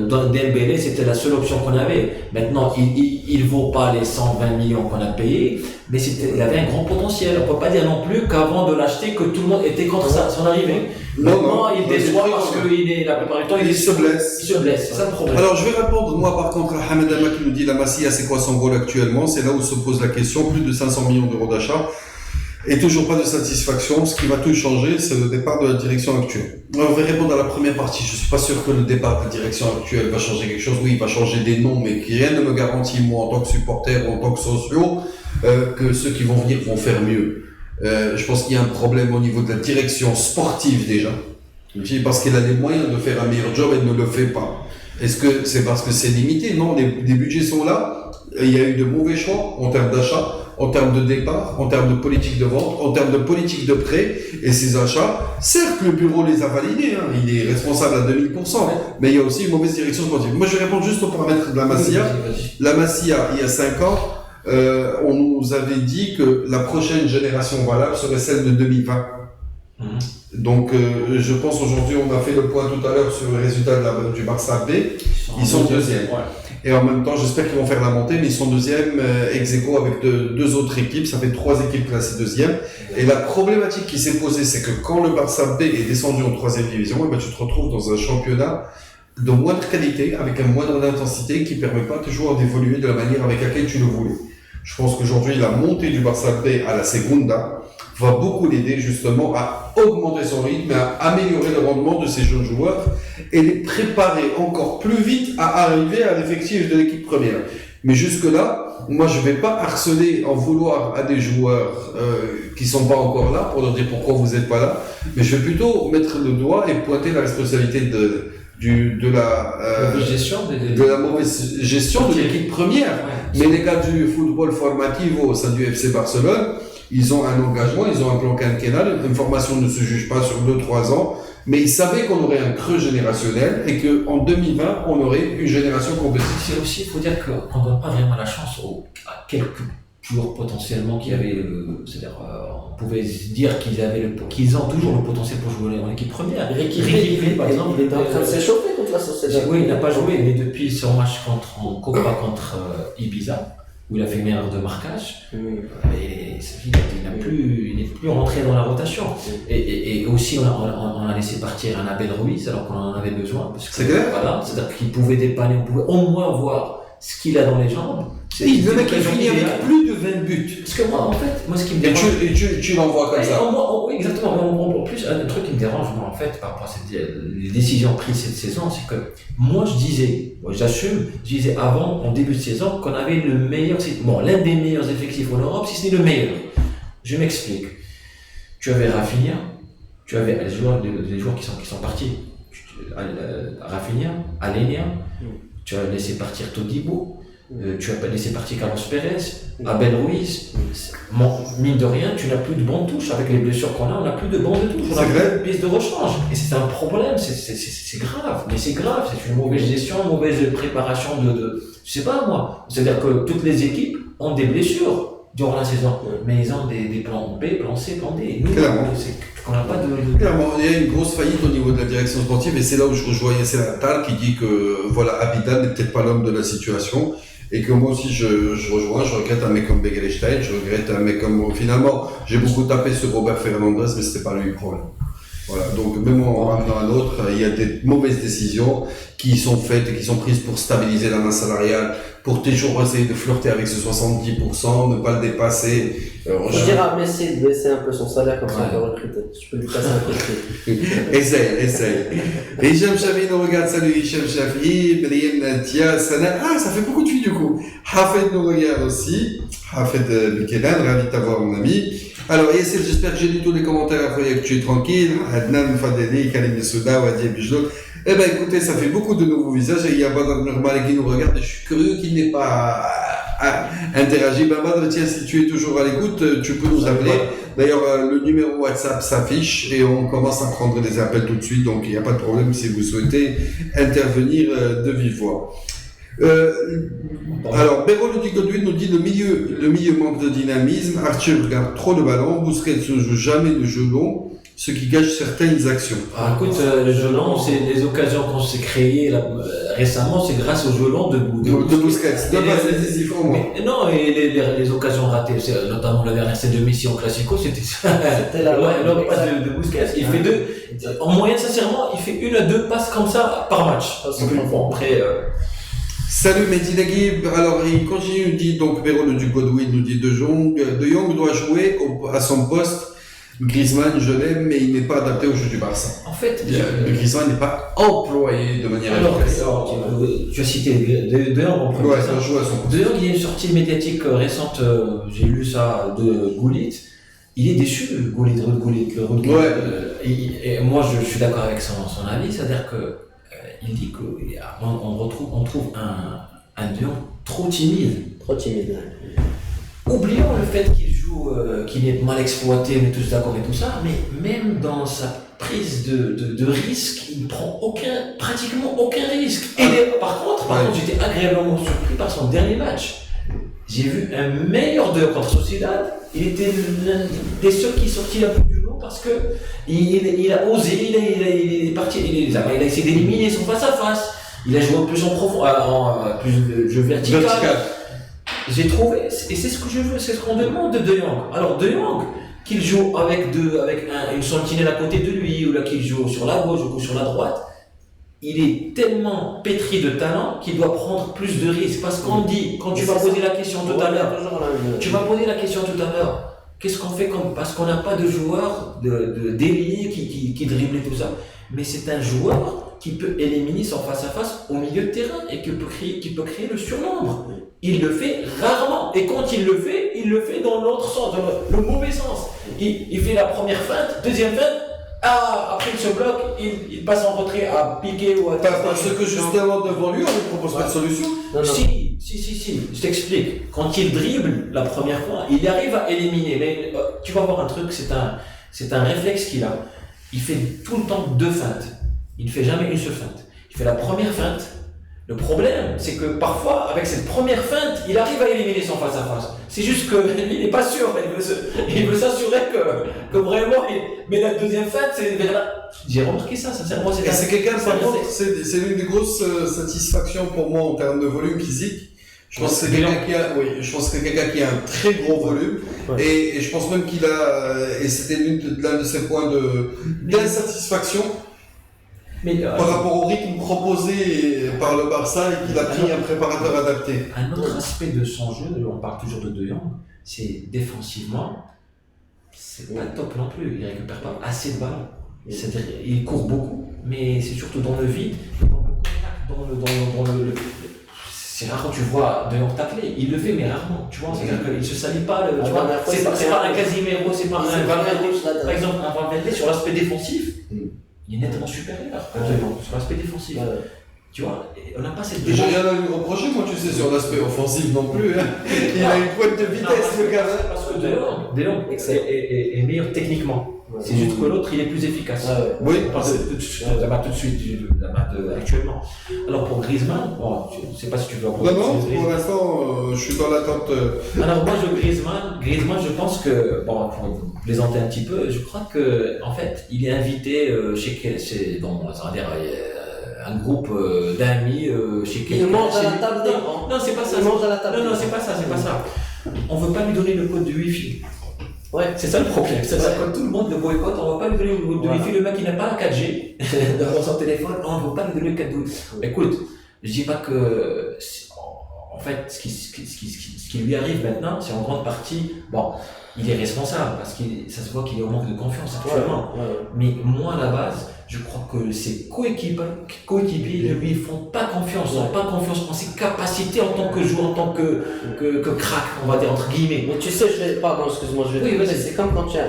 dans Dembélé, c'était la seule option qu'on avait. Maintenant, il vaut pas les 120 millions qu'on a payés, mais il avait un grand potentiel. On peut pas dire non plus qu'avant de l'acheter, que tout le monde était contre son arrivée. Maintenant, il déçoit parce que la plupart du temps, Il se blesse. Il se blesse, c'est ça le problème. Alors, je vais répondre, moi, par contre, à Hamed Ama qui nous dit la Masia, c'est quoi son rôle actuellement? C'est là où se pose la question. Plus de 500 millions d'euros d'achat et toujours pas de satisfaction. Ce qui va tout changer, c'est le départ de la direction actuelle. Alors, on va répondre à la première partie. Je suis pas sûr que le départ de la direction actuelle va changer quelque chose. Oui, il va changer des noms, mais rien ne me garantit, moi, en tant que supporter ou en tant que socio, que ceux qui vont venir vont faire mieux. Je pense qu'il y a un problème au niveau de la direction sportive déjà. Parce qu'elle a les moyens de faire un meilleur job, elle ne le fait pas. Est-ce que c'est parce que c'est limité? Non, les budgets sont là. Il y a eu de mauvais choix en termes d'achat, en termes de départ, en termes de politique de vente, en termes de politique de prêt. Et ces achats, certes, le bureau les a validés, hein, il est responsable à 2000%, mais il y a aussi une mauvaise direction sportive. Moi, je vais répondre juste au paramètre de la Masia. La Masia, il y a 5 ans, on nous avait dit que la prochaine génération valable serait celle de 2020. Donc, je pense aujourd'hui, on a fait le point tout à l'heure sur le résultat du Barça B. Ils sont deuxièmes. Ouais. Et en même temps, j'espère qu'ils vont faire la montée, mais ils sont deuxième ex aequo avec deux autres équipes. Ça fait 3 équipes classées deuxième. Et la problématique qui s'est posée, c'est que quand le Barça B est descendu en 3e division, eh ben, tu te retrouves dans un championnat de moindre qualité, avec un moindre d'intensité, qui ne permet pas toujours d'évoluer de la manière avec laquelle tu le voulais. Je pense qu'aujourd'hui, la montée du Barça B à la Segunda va beaucoup l'aider justement à augmenter son rythme, à améliorer le rendement de ces jeunes joueurs et les préparer encore plus vite à arriver à l'effectif de l'équipe première. Mais jusque-là, moi je vais pas harceler en vouloir à des joueurs qui sont pas encore là pour leur dire pourquoi vous êtes pas là, mais je vais plutôt mettre le doigt et pointer la responsabilité de la mauvaise gestion de l'équipe première. Mais les gars du football formativo au sein du FC Barcelone, ils ont un engagement, ils ont un plan quinquennal, une formation ne se juge pas sur 2-3 ans. mais il savait qu'on aurait un creux générationnel et qu'en 2020, on aurait une génération compétitive. C'est aussi, il faut dire qu'on ne donne pas vraiment la chance à quelques joueurs potentiellement qui avaient, c'est-à-dire, on pouvait se dire qu'ils ont toujours le potentiel pour jouer en équipe première. Ricky Villa, par exemple, il était en train de s'échauffer contre la Sociedad. Oui, il n'a pas joué, mais depuis son match en Copa contre Ibiza, où il a fait une erreur de marquage, il n'est plus rentré dans la rotation. Et aussi, on a laissé partir un Abel Ruiz alors qu'on en avait besoin. C'est clair. Voilà, c'est-à-dire qu'il pouvait dépanner, on pouvait au moins voir ce qu'il a dans les jambes. Le mec il finit avec plus de 20 buts. Parce que moi, en fait, ce qui me Et dérange. tu l'envoies comme ça. Oui, exactement. En plus, un truc qui me dérange, moi, en fait, par rapport à les décisions prises cette saison, c'est que moi, j'assume, je disais avant, en début de saison, qu'on avait l'un des meilleurs effectifs en Europe, si ce n'est le meilleur. Je m'explique. Tu avais Rafinha, tu avais les joueurs qui sont partis. Rafinha, Alenia, tu as laissé partir Todibo. Tu as laissé partir Carlos Pérez, Abel Ruiz. Mine de rien, tu n'as plus de banc de touche. Avec les blessures qu'on a, on n'a plus de banc de touche. On a plus de pièce de rechange. Et c'est un problème, c'est grave. Mais c'est grave, c'est une mauvaise gestion, une mauvaise préparation je sais pas moi. C'est-à-dire que toutes les équipes ont des blessures durant la saison. Mais ils ont des plans B, plan C, plan D. Nous, qu'on n'a pas de. Clairement, il y a une grosse faillite au niveau de la direction sportive et c'est là où je rejoins Yasser Attal qui dit que voilà, Abidal n'est peut-être pas l'homme de la situation. Et que moi aussi je regrette un mec comme Begelstein, je regrette un mec comme finalement, j'ai beaucoup tapé sur Robert Fernandez, mais c'était pas lui le problème. Voilà, donc même en ramenant un autre, il y a des mauvaises décisions qui sont faites et qui sont prises pour stabiliser la masse salariale, pour toujours essayer de flirter avec ce 70%, ne pas le dépasser. Je dirais à Messi de baisser un peu son salaire comme ça on peut recruter. Je peux lui passer un coup de fil. Essaye. Hicham Shafi nous regarde, salut Hicham Shafi, Brian Tia, Sana. Ah, ça fait beaucoup de filles du coup. Hafed nous regarde aussi. Hafed Bikeran, ravi de t'avoir mon ami. Alors Yassir, j'espère que j'ai lu tous les commentaires après que tu es tranquille. Adnan Fadeli, Kalim Souda, Wadi Bijlouk. Eh ben écoutez, ça fait beaucoup de nouveaux visages et il y a Badr Nurmal qui nous regarde et je suis curieux qu'il n'ait pas interagi. Ben Badr, tiens, si tu es toujours à l'écoute, tu peux nous appeler. D'ailleurs, le numéro WhatsApp s'affiche et on commence à prendre des appels tout de suite, donc il n'y a pas de problème si vous souhaitez intervenir de vive voix. Alors, Béro Ludy Godwin nous dit le milieu manque de dynamisme, Arthur regarde trop le ballon, Busquets ne joue jamais de jeu long, ce qui gâche certaines actions. Ah, écoute, le jeu long, c'est les occasions qu'on s'est créées récemment, c'est grâce au jeu long de Busquets. Non, et les occasions ratées, notamment la dernière scène de Messi en Classico, c'était la passe de Busquets. Il fait en moyenne, sincèrement, il fait 1 à 2 passes comme ça par match. Après. Salut Mehdi Naguib, alors il continue, il dit donc Béro Ludy Godwin nous dit De Jong doit jouer à son poste. Griezmann, je l'aime, mais il n'est pas adapté au jeu du Barça. En fait, Griezmann n'est pas employé de manière efficace. Tu as cité De Jong en premier. Ouais, ça joue à son poste. De Jong, il y a une sortie médiatique récente, j'ai lu ça, de Gullit. Il est déçu, Gullit. Ouais. Et moi, je suis d'accord avec son avis, c'est-à-dire que il dit qu'on trouve un De Jong trop timide. Trop timide. Oublions le fait qu'il est mal exploité, on est tous d'accord et tout ça, mais même dans sa prise de risque, il ne prend pratiquement aucun risque. Par contre, j'étais agréablement surpris par son dernier match. J'ai vu un meilleur De Jong contre Sociedad. Il était l'un des seuls qui sortit un peu du lot parce que il a osé, il est parti, il a essayé d'éliminer son face-à-face. Il a joué plus en profond, plus de jeu vertical. J'ai trouvé, et c'est ce que je veux, c'est ce qu'on demande de De Jong. Alors De Jong, qu'il joue avec une sentinelle à côté de lui, ou là qu'il joue sur la gauche ou sur la droite, il est tellement pétri de talent qu'il doit prendre plus de risques. Parce qu'on dit, quand tu vas poser la question tout à l'heure, qu'est-ce qu'on fait parce qu'on n'a pas de joueur d'ailier qui dribble et tout ça. Mais c'est un joueur qui peut éliminer son face-à-face au milieu de terrain et qui peut créer le surnombre. Il le fait rarement. Et quand il le fait dans l'autre sens, dans le mauvais sens. Il fait la première feinte, deuxième feinte, après il se bloque, il passe en retrait à piquer ou à... Parce que justement devant lui, on ne propose pas de solution. Non. Si, je t'explique. Quand il dribble la première fois, il arrive à éliminer. Mais tu vas voir un truc, c'est un réflexe qu'il a. il fait tout le temps 2 feintes. Il ne fait jamais une seule feinte. Il fait la première feinte. Le problème, c'est que parfois, avec cette première feinte, il arrive à éliminer son face-à-face. C'est juste qu'il n'est pas sûr. Il veut s'assurer que vraiment. Mais la deuxième feinte, c'est vers là. J'ai remarqué ça, sincèrement. Et c'est quelqu'un, par contre, c'est l'une des grosses satisfactions pour moi en termes de volume physique. Je pense que c'est quelqu'un qui a un très gros volume. Ouais. Et je pense même qu'il a, et c'était l'un de ses points d'insatisfaction. Mais, par rapport au rythme proposé par le Barça et qu'il a pris un préparateur adapté. Un autre aspect de son jeu, on parle toujours de De Jong, c'est défensivement, c'est pas top non plus. Il récupère pas assez de ballons. C'est-à-dire, il court beaucoup, mais c'est surtout dans le vide, c'est rare quand tu vois De Jong tacler. Il le fait, mais rarement. Tu vois, c'est-à-dire qu'il se salit pas. Tu vois, c'est pas un Casimiro, c'est pas un Valverde. Par exemple, un Valverde sur l'aspect défensif. Il est nettement supérieur à De Jong sur l'aspect défensif. Tu vois, on n'a pas cette J'ai rien à lui reprocher, moi, tu sais, sur l'aspect offensif non plus. Hein. Il a une pointe de vitesse, le gars. Parce que De Jong est meilleur techniquement. C'est juste que l'autre, il est plus efficace. Oui, tout de suite, actuellement. Alors pour Griezmann, bon, je ne sais pas si tu veux en Non, pour l'instant, je suis dans l'attente. Alors moi, Griezmann, je pense que, bon, pour plaisanter un petit peu, je crois que, en fait, il est invité chez bon, ça va dire, un groupe d'amis chez quelqu'un. Il mange à la table des grands. Non, c'est pas ça. Il mange à la table. Non, c'est pas ça. On veut pas lui donner le code de Wi-Fi. Ouais. C'est ça le problème. C'est ça, quand tout le monde le boycotte, on va pas lui donner le code de Wi-Fi. Le mec, il n'a pas un 4G dans son téléphone. On ne veut pas lui donner le 4G. Écoute, je dis pas que, en fait, ce qui lui arrive maintenant, c'est en grande partie, bon, il est responsable parce que ça se voit qu'il est au manque de confiance actuellement. Mais moi, à la base, je crois que ses coéquipiers ne lui font pas confiance, n'ont pas confiance en ses capacités en tant que joueur, en tant que crack, on va dire entre guillemets. Mais tu sais, excuse-moi, je vais te couper, c'est comme quand tu as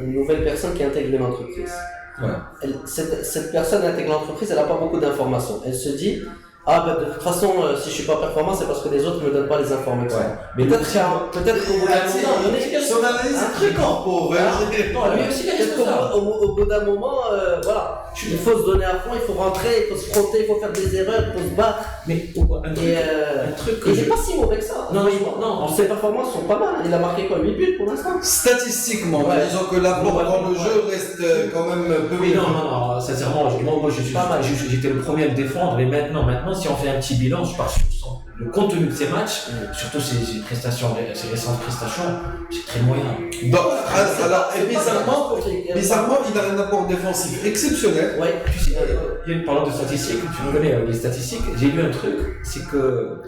une nouvelle personne qui intègre une entreprise. Ouais. Cette personne intègre l'entreprise, elle n'a pas beaucoup d'informations. Elle se dit, de toute façon, si je suis pas performant, c'est parce que les autres ne me donnent pas les informations. Ouais. Mais peut-être qu'au bout d'un moment, son analyse est très corpo. au bout d'un moment, voilà, il faut se donner à fond, il faut rentrer, il faut se frotter, il faut faire des erreurs, il faut se battre. Mais un truc que il n'est pas si mauvais que ça. Non, ses performances sont pas mal. Il a marqué quoi, 8 buts pour l'instant. Statistiquement, disons que l'apport dans le jeu reste quand même peu. Oui, non, sincèrement, moi j'étais le premier à le défendre, et maintenant, si on fait un petit bilan, je pars sur le contenu de ces matchs, surtout ces récentes prestations, c'est très moyen. Bizarrement, il a un apport défensif exceptionnel. Ouais, tu sais, parlant de statistiques, tu me connais les statistiques, j'ai lu un truc, c'est que,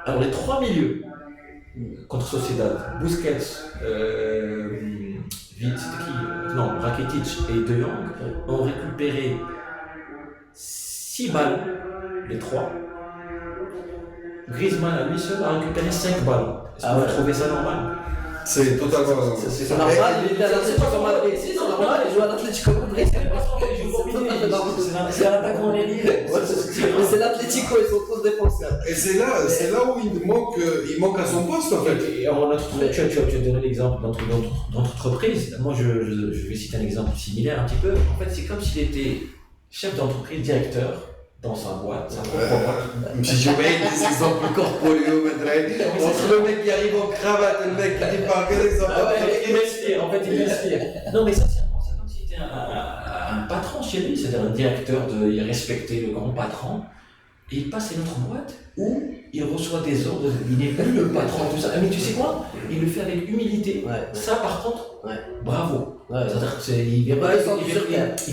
alors les 3 milieux contre Sociedad, Busquets, Rakitic et De Jong ont récupéré 6 balles, les 3. Griezmann à lui seul a récupéré 5 balles. Est-ce que vous trouvez ça normal? C'est totalement. C'est normal, il est à l'Atlético Madrid. C'est normal, il joue à l'Atlético Madrid. C'est un attaquant en élite. C'est l'Atlético, ils sont tous défenseurs. Et c'est là où il manque à son poste en fait. Tu as donné l'exemple d'entreprise. Moi, je vais citer un exemple similaire un petit peu. En fait, c'est comme s'il était chef d'entreprise, directeur dans sa boîte, sa propre boîte. Si je mets des exemples corporels, entre le mec qui arrive en cravate et le mec qui dit par quel exemple. Il m'inspire. Non, mais ça, c'est comme s'il était un patron chez lui, c'est-à-dire un directeur, il respectait le grand patron, et il passe à une autre boîte où il reçoit des ordres, il n'est plus le patron, tout ça. Mais tu sais quoi? Il le fait avec humilité. Ça, par contre, bravo. Il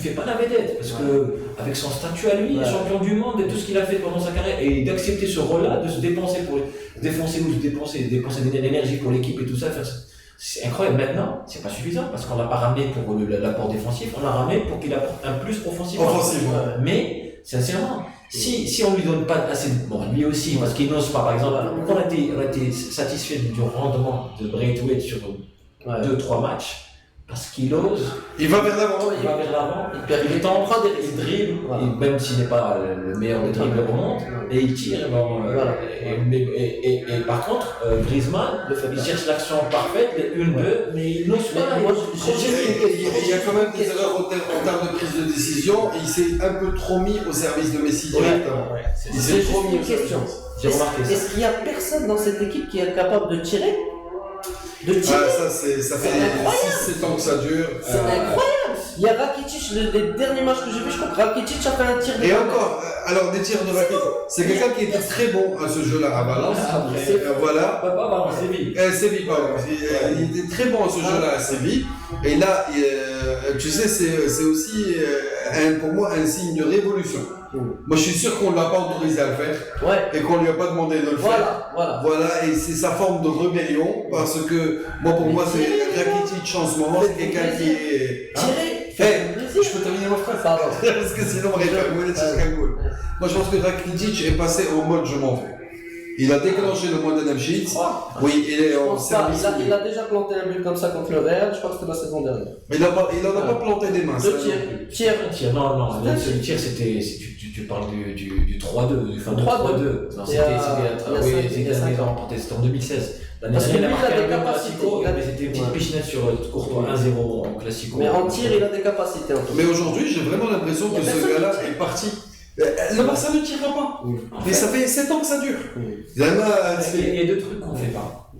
fait pas la vedette parce que avec son statut à lui, champion du monde et tout ce qu'il a fait pendant sa carrière, et d'accepter ce rôle-là, de se dépenser dépenser de l'énergie pour l'équipe et tout ça, c'est incroyable. Maintenant, c'est pas suffisant parce qu'on l'a pas ramené pour l'apport défensif, on l'a ramené pour qu'il apporte un plus offensivement. Mais sincèrement, si on lui donne pas assez de... Bon, lui aussi, parce qu'il n'ose pas, par exemple, on a été satisfait du rendement de Braithwaite sur 2-3 matchs. parce qu'il ose, Il va vers l'avant. il va vers l'avant, il tente, prend des il risques. dribble, Voilà. et même s'il n'est pas le meilleur des dribbles, il remonte, et il tire. Voilà. Et par contre, Griezmann, il cherche l'action parfaite, les 1-2, mais il n'ose pas. Moi, Il y a quand même des erreurs en termes de prise de décision et il s'est un peu trop mis au service de Messi directement. Il s'est trop mis au service. question. J'ai remarqué ça. Est-ce qu'il y a personne dans cette équipe qui est capable de tirer? Ah, ça fait 6-7 ans que ça dure. C'est incroyable. Il y a Rakitic, les derniers matchs que j'ai vu, je crois que Rakitic a fait un tir de Et encore, alors des tirs de Rakitic, c'est quelqu'un qui était très bon à ce jeu-là à Valence. Voilà. Pas Valence, Séville. Séville, pardon. Il était très bon à ce jeu-là à Séville. Et là, tu sais, c'est aussi pour moi un signe de révolution. Moi, je suis sûr qu'on ne l'a pas autorisé à le faire et qu'on ne lui a pas demandé de le faire. Voilà, et c'est sa forme de rébellion parce que pour moi, c'est Rakitic en ce moment, c'est quelqu'un qui est. Je peux terminer ma phrase parce que sinon, on va faire Moi, je pense que Rakitic est passé au mode je m'en vais. Il a déclenché le mode Adamchit. Oui, il a déjà planté un but comme ça contre le Real, je crois que c'était la saison dernière. Mais il n'en a pas planté des mains. Deux tirs. Non, le tir, c'était. Tu parles du 3-2, du fin 3-2. Non, c'était en 2016. L'année dernière, il a marqué un but classico, mais c'était une petite pichenette sur Courtois 1-0 en classico. Mais en tir, il a des capacités. Mais aujourd'hui, j'ai vraiment l'impression que ce gars-là est parti. Le Barça ne tirera pas. Mais ça fait 7 ans que ça dure. Il y a deux trucs qu'on ne fait pas.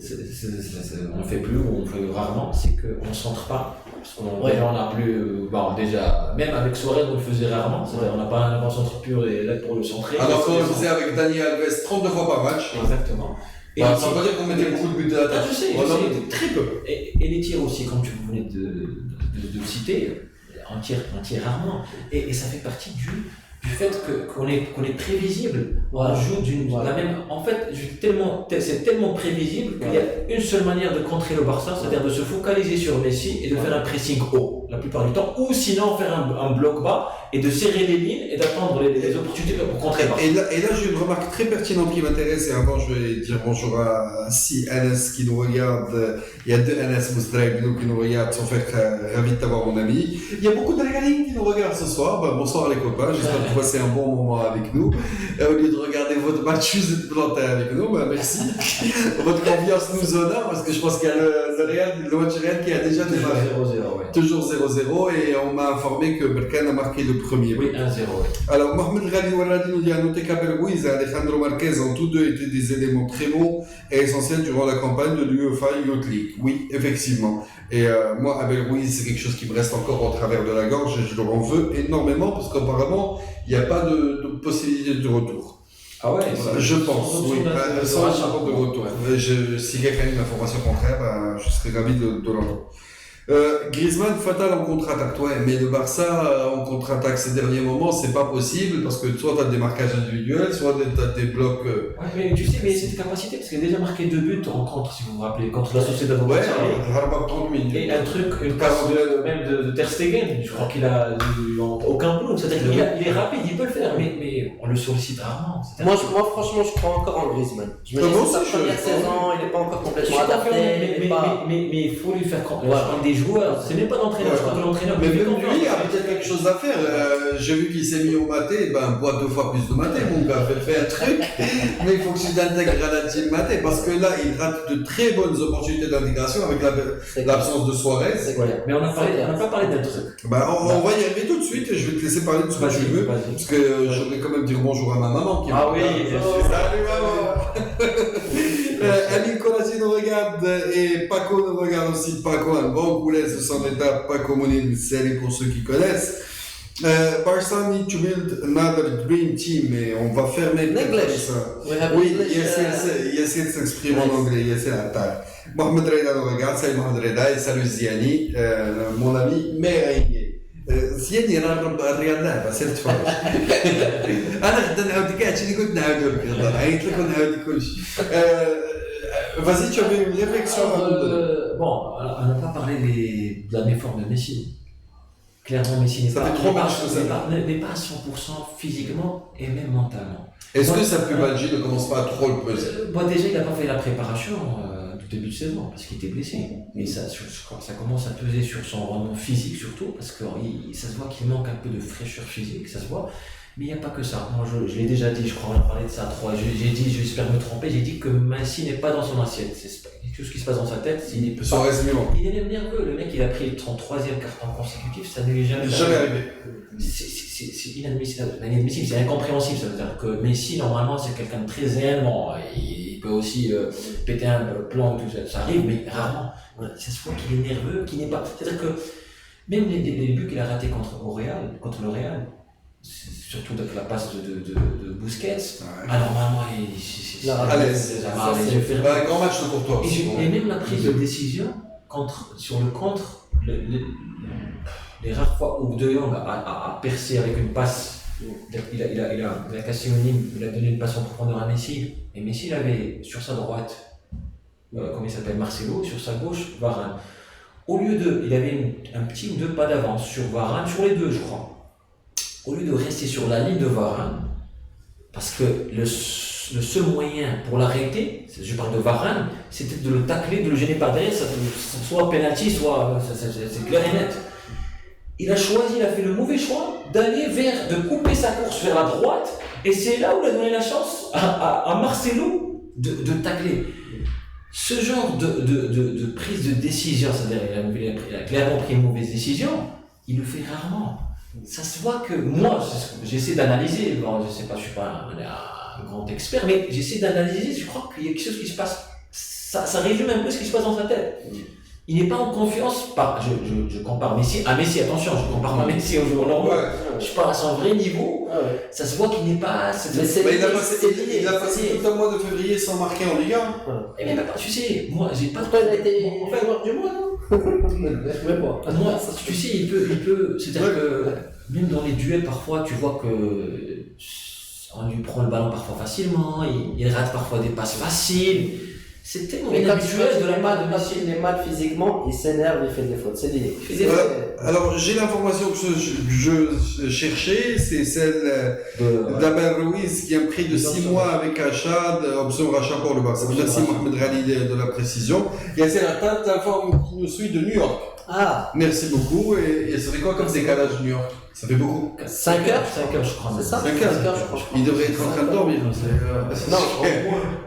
On ne fait plus ou on fait rarement, c'est qu'on ne centre pas. Parce qu'on n'a plus. Déjà, même avec Suarez, on le faisait rarement. C'est-à-dire, on n'a pas un centre pur et là pour le centrer. Alors qu'on le faisait avec Dani Alves 32 fois par match. Exactement. Et ça veut pas dire qu'on mettait beaucoup de buts de la tête. Je sais. Très peu. Et les tirs aussi, comme tu venais de citer, on tire rarement. Et ça fait partie du fait qu'on est prévisible. On joue la même. En fait, c'est tellement prévisible qu'il y a une seule manière de contrer le Barça, c'est-à-dire de se focaliser sur Messi et de faire un pressing haut la plupart du temps, ou sinon faire un bloc bas et de serrer les lignes et d'attendre les opportunités pour contrer le Barça. Et là, j'ai une remarque très pertinente qui m'intéresse. Et avant, je vais dire bonjour à 6 NS qui nous regardent. Il y a 2 NS Moustraïbnou qui nous regardent, sont fait ravis de t'avoir, mon ami. Il y a beaucoup de Régalines qui nous regardent ce soir. Bonsoir les copains, j'espère que vous passez un bon moment avec nous. Au lieu de regarder votre match, vous êtes plantés avec nous. Merci. Votre confiance nous honore parce que je pense qu'il y a le match Real qui a déjà démarré. 0-0, Toujours 0-0 et on m'a informé que Berkane a marqué le premier. Oui, 1-0. Alors, Mohamed Ghali Warradi nous dit à noter qu'Abelguiz et Alejandro Marquez ont tous deux été des éléments très bons et essentiels durant la campagne de l'UEFA Youth League. Oui, effectivement. Et moi, Abelguiz, c'est quelque chose qui me reste encore au travers de la gorge et je leur en veux énormément parce qu'apparemment, il n'y a pas de possibilité de retour. Ah ouais, je pense, oui, sans rapport de retour. Si quelqu'un a une information contraire, je serais ravi de l'entendre. Griezmann fatal en contre-attaque, mais le Barça en contre-attaque ces derniers moments, c'est pas possible parce que soit tu as des marquages individuels, soit tu as des blocs. Ouais, mais tu sais, mais cette capacité, parce qu'il a déjà marqué 2 buts en contre, si vous vous rappelez, contre la Sociedad. Ouais, 30 minutes. Et un truc, une passe même de Ter Stegen, je crois qu'il a aucun boulot, c'est-à-dire qu'il est rapide, il peut le faire, mais on le sollicite rarement. Moi, franchement, je crois encore en Griezmann. Je me dis que sa première saison, il n'est pas encore complètement adapté. Mais il faut lui faire des joueurs, c'est même pas l'entraîneur, je crois que l'entraîneur. Mais même lui a peut-être quelque chose à faire. J'ai vu qu'il s'est mis au maté, bois 2 fois plus de maté, mon gars, fais un truc. Mais il faut que tu t'intègres à la team maté parce que là, il rate de très bonnes opportunités d'intégration avec l'absence de Suarez. Mais on n'a pas parlé d'un truc. On va y arriver tout de suite et je vais te laisser parler de ce que tu veux. Parce que je voudrais quand même dire bonjour à ma maman qui oui, bien sûr. Salut maman. Amin Konati nous regarde et Paco nous regarde aussi. Paco, un bon poulet sous son état. Paco Mounine, c'est pour ceux qui connaissent. Barca need to build another dream team et on va fermer ça. Oui, il essaie de s'exprimer en anglais, il essaie d'attaquer. Mohamed Reda nous regarde, salut Mohamed Reda et salut Ziani, mon ami merengue. زيادي الرياض لعبه سير تفرج انا غدا نعاود لك هادشي اللي كنت نعاودو لك غدا عيط لك ونعاود لك كلشي vas-y tu avais une réflexion bon on n'a pas parlé de la méforme de Messi clairement Messi n'est pas à 100% physiquement et même mentalement. Est-ce que Sapubalji ne commence pas à trop le peser? Déjà il n'a pas fait la préparation début de saison parce qu'il était blessé. Et ça commence à peser sur son rendement physique surtout parce que ça se voit qu'il manque un peu de fraîcheur physique, ça se voit. Mais il n'y a pas que ça. Moi, je l'ai déjà dit, je crois, on a parlé de ça à 3. J'ai dit, j'espère me tromper, j'ai dit que Messi n'est pas dans son assiette. C'est tout ce qui se passe dans sa tête. Il est même nerveux. Le mec, il a pris le 33e carton consécutif, ça ne lui est jamais arrivé. C'est inadmissible. C'est incompréhensible. Ça veut dire que Messi, normalement, c'est quelqu'un de très zen. Bon, il peut aussi péter un plomb, tout ça. Ça arrive, mais rarement. Ça se voit qu'il est nerveux, qu'il n'est pas. C'est-à-dire que même les buts qu'il a ratés contre le Real, surtout avec la passe de Busquets, normalement il à l'aise. Un grand match de Courtois. Et même la prise de décision sur le contre, les rares fois où De Jong a percé avec une passe, il a cassé une ligne, il a donné une passe en profondeur à Messi, et Messi il avait sur sa droite, comment il s'appelle, Marcelo, sur sa gauche, Varane. Au lieu il avait un petit ou 2 pas d'avance sur Varane, sur les deux je crois. Au lieu de rester sur la ligne de Varane, parce que le seul moyen pour l'arrêter, je parle de Varane, c'était de le tacler, de le gêner par derrière, soit penalty, soit c'est clair et net. Il a fait le mauvais choix de couper sa course vers la droite, et c'est là où il a donné la chance à Marcelo de tacler. Ce genre de prise de décision, c'est-à-dire il a clairement pris une mauvaise décision, il le fait rarement. Ça se voit que moi, j'essaie d'analyser, bon, je sais pas, je suis pas un grand expert, mais j'essaie d'analyser, je crois qu'il y a quelque chose qui se passe, ça résume un peu ce qui se passe dans sa tête. Il n'est pas en confiance, je compare Messi à Messi, attention, je compare pas Messi au jour normal, je parle à son vrai niveau, ça se voit qu'il n'est pas... Il a passé tout un mois de février sans marquer en Ligue 1. Et bien, tu sais, moi, j'ai pas... Il a été joueur du mois, non? Moi, tu sais, il peut, c'est-à-dire que même dans les duels, parfois, tu vois que on lui prend le ballon parfois facilement, il rate parfois des passes faciles. C'est tellement inhabituel de la part de Messi. Il est mal physiquement, il s'énerve, il fait des fautes. C'est lié. Alors, j'ai l'information que je cherchais, c'est celle d'Abel Ruiz qui a pris de 6 mois avec Achad, option rachat pour le Barça. Merci Mohamed Rali de la précision. Et c'est la tête d'informe qui nous suit de New York. Merci beaucoup. Et ça fait quoi comme décalage New York? Ça fait beaucoup. 5 heures, je crois. C'est ça? 5 heures, je crois. Il devrait être en train de dormir. Non,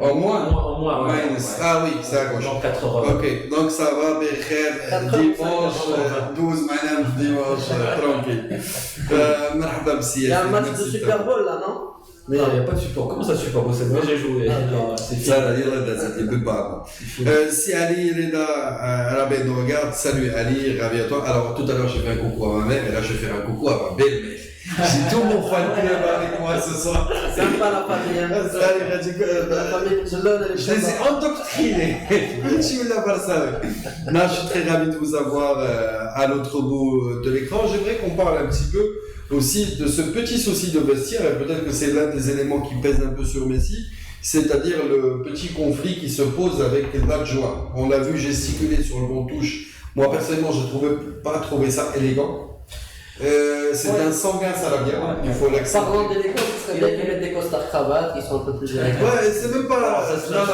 au moins. Ouais. Ah oui, c'est à gauche. Genre 4 heures. Ok, donc ça va, Bécher, dimanche, 12 madame, dimanche, tranquille. Marhaba Bsi. Il y a un match de Super Bowl là, non? Mais il n'y a pas de support. Comment ça support? Moi j'ai joué. C'est fini. Ça, il peut pas. Si Ali est là, Rabé nous regarde, salut Ali, ravi à toi. Alors tout à l'heure j'ai fait un coucou à ma mère et là je vais faire un coucou à ma belle-mère. J'ai tout mon fan club avec moi ce soir. C'est sympa la famille. La famille, je les ai endoctrinés. Je suis là par ça. Non, je suis très ravi de vous avoir à l'autre bout de l'écran. J'aimerais qu'on parle un petit peu aussi de ce petit souci de vestiaire, et peut-être que c'est l'un des éléments qui pèse un peu sur Messi, c'est-à-dire le petit conflit qui se pose avec l'adjoint. On l'a vu gesticuler sur le bon touche. Moi personnellement, je n'ai pas trouvé ça élégant. C'est un sanguin salabien, il faut l'accepter. Parlant d'élégance, ce serait bien qu'ils mettent des costards cravates qui sont un peu plus élégants. Ouais, c'est même pas... Non.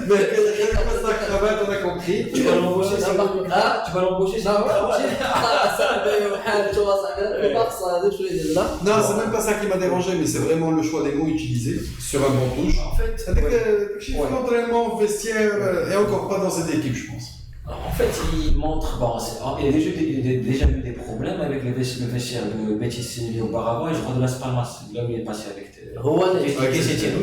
Mais les costards cravates, on a compris. Tu vas l'embaucher, tu vas l'embaucher, Non, c'est même pas ça qui m'a dérangé, mais c'est vraiment le choix des mots utilisés sur un bon touche. En fait, avec l'entraînement, vestiaire, et encore pas dans cette équipe, je pense. En fait, il montre. Bon, il a déjà eu des problèmes avec le vestiaire de Betis Séville auparavant, et je crois de Las Palmas, là où il est passé avec. Rouanet. Oui. C'est-à-dire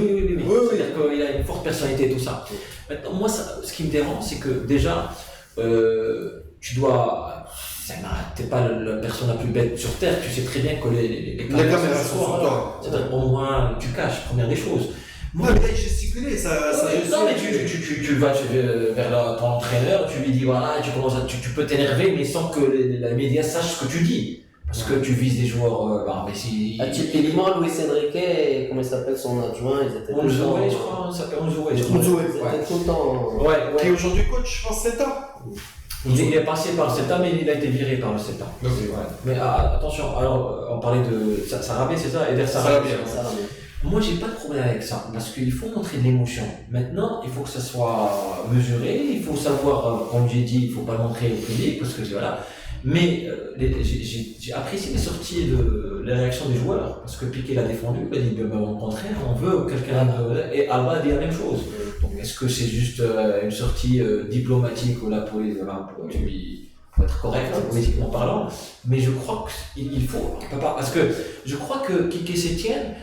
qu'il a une forte personnalité et tout ça. Maintenant, moi, ce qui me dérange, c'est que déjà, tu dois. T'es pas la personne la plus bête sur Terre, tu sais très bien que les caméras sont sur toi. C'est-à-dire, au moins, tu caches, première des choses. Moi, mais là, il gesticulait, ça non, mais tu vas vers ton entraîneur, tu lui dis voilà, tu peux t'énerver, mais sans que les médias sachent ce que tu dis. Parce que tu vises des joueurs. Mais si. Typiquement, Luis Enrique et comment il s'appelle son adjoint, ils étaient. Onzoué, je crois, ça s'appelle Onzoué. Ils étaient tout le temps. Qui est aujourd'hui coach, je pense, 7 ans. Il est passé par le CETA, mais il a été viré par le CETA. Mais attention, alors on parlait de Sarabia, c'est ça, Eder Sarabia. Moi, j'ai pas de problème avec ça, parce qu'il faut montrer de l'émotion. Maintenant, il faut que ça soit mesuré, il faut savoir, comme j'ai dit, il faut pas le montrer au public, parce que voilà. Mais j'ai apprécié les sorties les réactions des joueurs, parce que Piqué l'a défendu, il a dit au contraire, on veut quelqu'un et Alba a dit la même chose. Donc est-ce que c'est juste une sortie diplomatique ou là pour être correct politiquement parlant, mais je crois qu'il faut, on peut pas, parce que je crois que Quique Sétienne,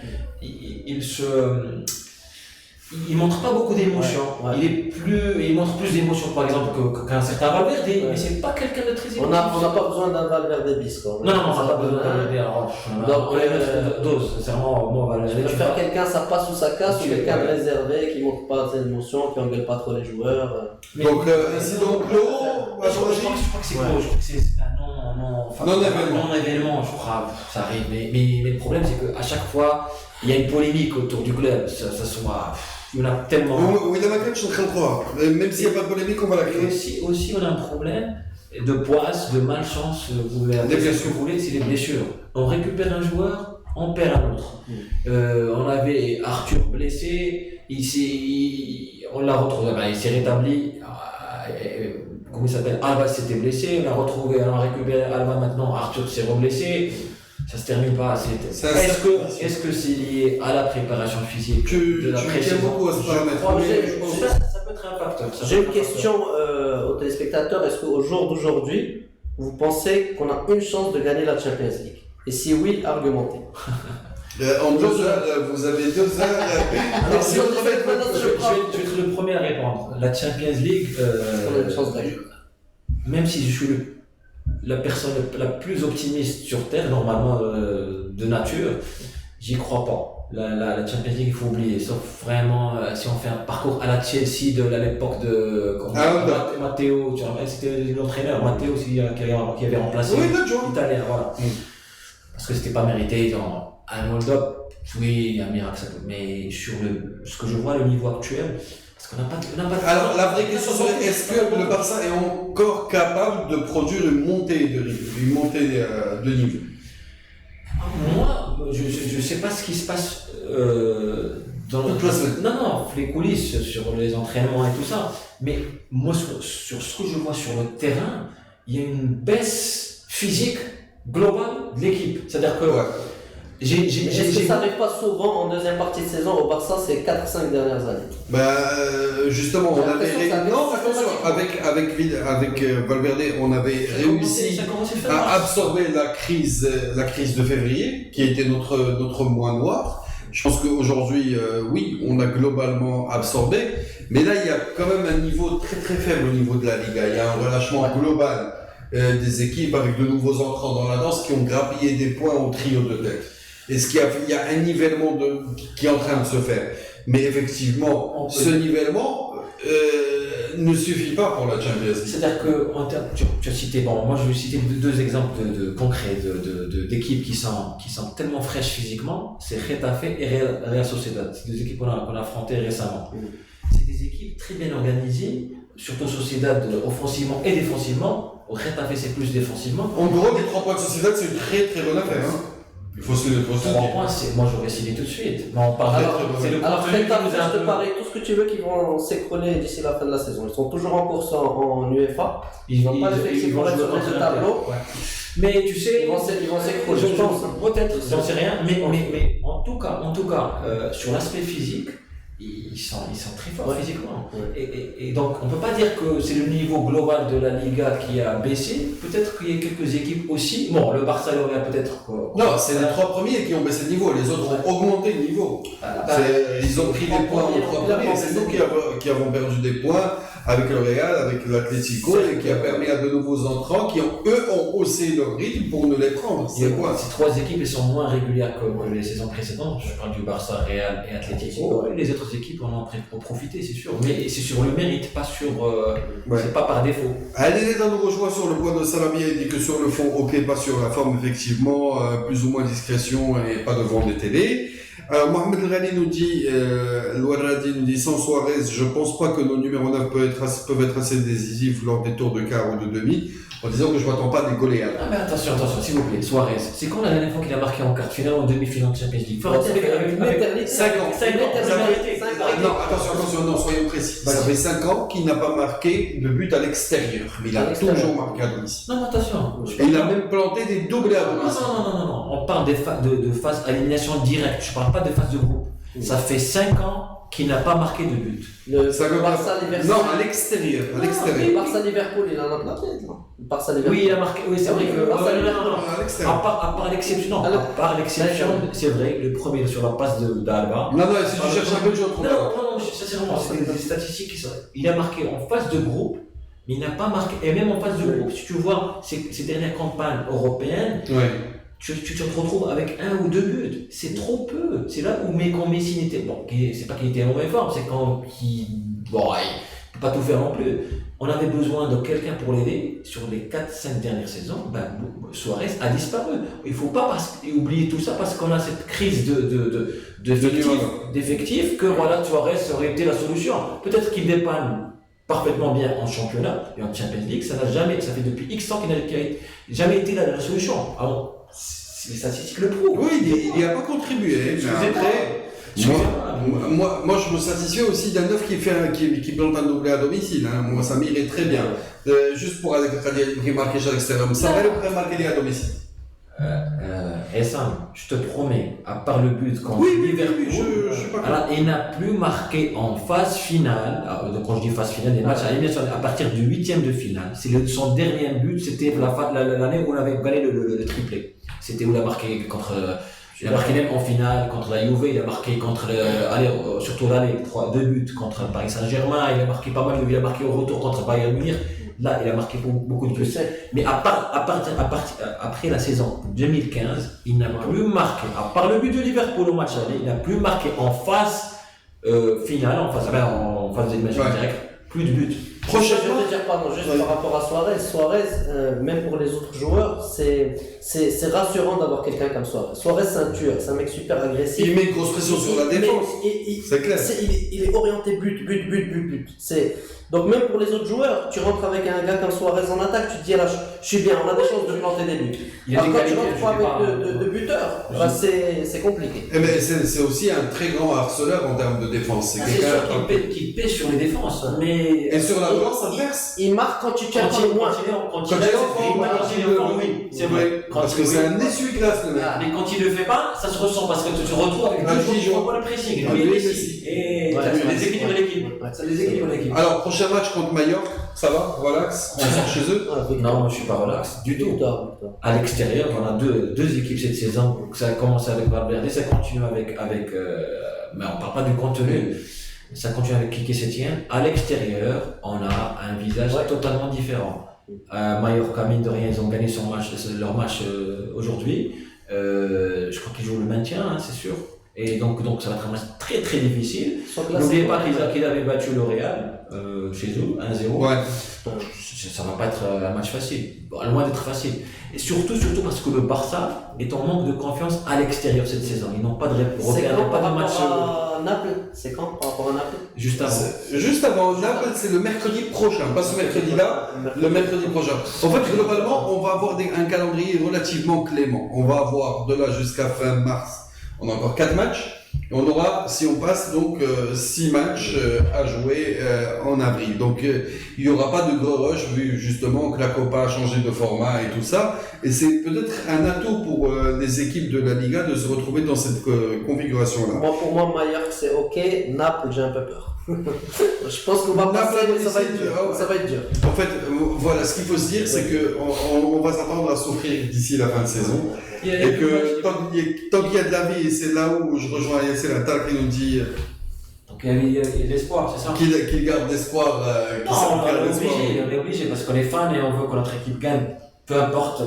il montre pas beaucoup d'émotions. Ouais. Il montre plus d'émotions par exemple qu'un certain Valverde, mais c'est pas quelqu'un de très émotif. On n'a pas besoin d'un Valverde bis, quoi. Non, on n'a pas besoin d'un Valverde. Donc, on les dose, sincèrement, moi, Valverde. Je préfère quelqu'un, ça passe ou ça casse, ou quelqu'un de réservé, qui montre pas ses émotions, qui engueule pas trop les joueurs. Donc, c'est donc Claude, je crois que c'est Claude, je crois que c'est un non-événement, je crois, ça arrive. Mais le problème, c'est qu'à chaque fois, il y a une polémique autour du club, ça soit. Il y en a tellement. Oui, dans ma tête, je suis en train de croire. Même s'il n'y a pas de polémique, on va la créer. Aussi, on a un problème de poisse, de malchance, vous pouvez appeler ce que vous voulez, c'est les blessures. On récupère un joueur, on perd un autre. On avait Arthur blessé, on l'a retrouvé, il s'est rétabli. Comment il s'appelle? Alba s'était blessé, on a récupéré Alba maintenant, Arthur s'est reblessé. Ça se termine pas assez. Est-ce que c'est lié à la préparation physique de la tiens beaucoup à ce paramètre. Ça peut être un facteur. J'ai une question aux téléspectateurs. Est-ce qu'au jour d'aujourd'hui, vous pensez qu'on a une chance de gagner la Champions League? Et si oui, argumentez. En 2 heures, vous avez 2 heures. Je vais être le premier à répondre. La Champions League, on a une chance d'ailleurs. même si je suis la personne la plus optimiste sur Terre, normalement de nature, j'y crois pas. La Champions League, il faut oublier, sauf vraiment si on fait un parcours à la Chelsea de l'époque de Matteo, c'était l'entraîneur Matteo qui avait remplacé l'Italien, voilà. Parce que c'était pas mérité un hold-up, oui, un miracle, mais sur ce que je vois, le niveau actuel. Alors, la vraie question serait, est-ce que le Barça est encore capable de produire une montée de niveau? Moi, je sais pas ce qui se passe dans les coulisses, sur les entraînements et tout ça, mais moi, sur ce que je vois sur le terrain, il y a une baisse physique globale de l'équipe. C'est-à-dire que Est-ce que ça n'arrive pas souvent en deuxième partie de saison au Barça ces 4-5 dernières années? Justement, on avait avec Valverde, on avait réussi à absorber la crise de février, qui était notre mois noir. Je pense qu'aujourd'hui, oui, on a globalement absorbé, mais là, il y a quand même un niveau très très faible au niveau de la Liga. Il y a un relâchement global des équipes avec de nouveaux entrants dans la danse qui ont grappillé des points au trio de tête. Est-ce qu'il y a un nivellement qui est en train de se faire? Mais effectivement, ce nivellement ne suffit pas pour la Champions League. C'est-à-dire que tu as cité, moi je vais citer deux exemples concrets d'équipes qui sont tellement fraîches physiquement, c'est Getafe et Real Sociedad. C'est deux équipes qu'on a affrontées récemment. C'est des équipes très bien organisées, surtout Sociedad offensivement et défensivement. Au Getafe c'est plus défensivement. En gros, les 3 points de Sociedad, c'est une très très bonne affaire. Il faut se le dire. 3 points, moi j'aurais signé tout de suite. Mais on parle c'est le contenu qui nous a un peu parlé, tout ce que tu veux, qu'ils vont s'écrouler d'ici la fin de la saison. Ils sont toujours en course en UEFA. Ils vont pas effectivement être sur le tableau. Mais tu sais, ils vont s'écrouler. Je pense, peut-être, j'en sais rien, mais en tout cas, sur l'aspect physique, ils sont très forts physiquement. Et donc, on peut pas dire que c'est le niveau global de la Liga qui a baissé. Peut-être qu'il y a quelques équipes aussi. Bon, le Barça et le Real peut-être. Non, c'est les 3 premiers qui ont baissé de niveau. Les autres ont augmenté de niveau. Ils ont pris des points aux 3 premiers. C'est nous qui avons perdu des points avec le Real, avec l'Atlético, et qui a permis à de nouveaux entrants qui ont haussé leur rythme pour nous les prendre. Ces 3 équipes elles sont moins régulières que les saisons précédentes. Je parle du Barça, Real et Atlético. Les autres équipes en ont profité, c'est sûr. Mais c'est sur le mérite, pas sur. C'est pas par défaut. Allez, dans nos rejoints sur le point de Salami, il dit que sur le fond, ok, pas sur la forme, effectivement, plus ou moins discrétion et pas devant des télés. Alors, Mohamed Ghani nous dit, Louaradi nous dit, sans Suarez, je pense pas que nos numéros 9 peuvent être assez décisifs lors des tours de quart ou de demi, en disant que je m'attends pas à des goléades. Ah mais attention, s'il vous plaît, Suarez, c'est quand la dernière fois qu'il a marqué en quart de finale ou en demi-finale de Champions League? Faut arrêter avec 5 ans. Non, attention, non, soyons précis. Ça fait 5 ans qu'il n'a pas marqué de but à l'extérieur, mais il a toujours marqué à domicile. Non, mais attention. Et il a même planté des doublés à domicile. Non. On parle de phase à élimination directe. Je parle pas de phase de groupe. Ça fait 5 ans qu'il n'a pas marqué de but. Le Barça Liverpool. Non, à l'extérieur. Le Barça Liverpool, il en a plein tête, non? Le Barça Liverpool. Oui, il a marqué. Oui, c'est vrai que. À l'extérieur. À part l'exception, c'est vrai, le premier sur la passe d'Alba. Non, si tu cherches un peu, je retrouve. Non, sincèrement, c'est des statistiques qui sont. Il a marqué en phase de groupe, mais il n'a pas marqué. Et même en phase de groupe, si tu vois ces dernières campagnes européennes, tu te retrouves avec 1 ou 2 buts. C'est trop peu. C'est là où quand Messi n'était. Bon, c'est pas qu'il était en mauvaise forme, c'est quand il. Bon, il peut pas tout faire non plus. On avait besoin de quelqu'un pour l'aider. Sur les 4-5 dernières saisons, Suarez a disparu. Il ne faut pas oublier tout ça parce qu'on a cette crise d'effectifs que voilà, Suarez aurait été la solution. Peut-être qu'il dépanne parfaitement bien en championnat et en Champions League. Ça fait depuis X ans qu'il n'a jamais été la solution. Ah bon, les statistiques le prouvent. Oui, il n'y a pas contribué. Moi, je me satisfais aussi d'un neuf qui plante un doublé à domicile. Hein. Moi, ça m'irait très bien. Juste pour remarquer à l'extérieur. Ça va le marquer à domicile. Sam, je te promets, à part le but contre Liverpool, il n'a plus marqué en phase finale. Donc quand je dis phase finale, des matchs à partir du 8e de finale. Son dernier but, c'était l'année où on avait gagné le triplé. C'était où il a marqué contre. Il a marqué même en finale contre la Juve, il a marqué surtout l'année, 2 buts contre Paris Saint-Germain, il a marqué pas mal, il a marqué au retour contre Bayern Munich. Là, il a marqué beaucoup de buts. Mais après la saison 2015, il n'a plus marqué, à part le but de Liverpool au match aller, il n'a plus marqué en phase finale, en phase d'élimination directe, plus de buts. Prochainement, je veux te dire, pardon, juste par rapport à Suarez, même pour les autres joueurs, c'est rassurant d'avoir quelqu'un comme Suarez. Suarez, c'est un tueur, c'est un mec super agressif. Il met une grosse pression sur la défense. C'est clair. Il est orienté but. Donc même pour les autres joueurs, tu rentres avec un gars comme Suarez en attaque, tu te dis là, je suis bien, on a des chances de planter des buts. Alors quand tu rentres avec de buteurs, c'est compliqué. Mais c'est aussi un très grand harceleur en termes de défense. C'est sûr qu'il pèse sur les défenses, mais. Et sur la relance adverse. Il marque quand tu tiens moins. C'est vrai. Parce que c'est un essuie-glace le mec. Mais quand il le fait pas, ça se ressent parce que tu te retrouves avec deux joueurs qui font pas le pressing. Et ça déséquilibre l'équipe. Alors, prochain match contre Mallorca, ça va, relax, on sort chez eux. Non, moi je suis pas relax du tout. À l'extérieur, on a deux équipes cette saison. Ça a commencé avec Valverde, ça continue avec mais on parle pas du contenu. Ça continue avec Quique Sétien. À l'extérieur, on a un visage totalement différent. Mallorca, mine de rien, ils ont gagné leur match aujourd'hui. Je crois qu'ils jouent le maintien, c'est sûr. Et donc ça va être un match très très difficile. N'oubliez pas qu'ils avaient battu le Real chez eux, 1-0. Ouais. Ça va pas être un match facile, loin d'être facile. Et surtout parce que le Barça est en manque de confiance à l'extérieur cette saison. Ils n'ont pas de repère, pas de match. Naples, c'est quand par rapport à Naples? Juste avant Naples, c'est le mercredi prochain, pas ce mercredi-là, le mercredi prochain. En fait, globalement, on va avoir un calendrier relativement clément. On va avoir de là jusqu'à fin mars, on a encore 4 matchs. Et on aura, si on passe, donc 6 matchs à jouer en avril. Donc il n'y aura pas de gros rush vu justement que la Copa a changé de format et tout ça. Et c'est peut-être un atout pour les équipes de la Liga de se retrouver dans cette configuration-là. Pour moi, Mallorca c'est ok. Naples, j'ai un peu peur. Je pense qu'on va passer, mais ça va être dur. En fait, voilà, ce qu'il faut se dire, c'est qu'on va s'attendre à souffrir d'ici la fin de saison. Et que tant qu'il y a de la vie, et c'est là où je rejoins Yassir Attal qui nous dit donc il y a de l'espoir, c'est ça? Qu'il garde l'espoir. On est obligé parce qu'on est fan et on veut que notre équipe gagne. Peu importe,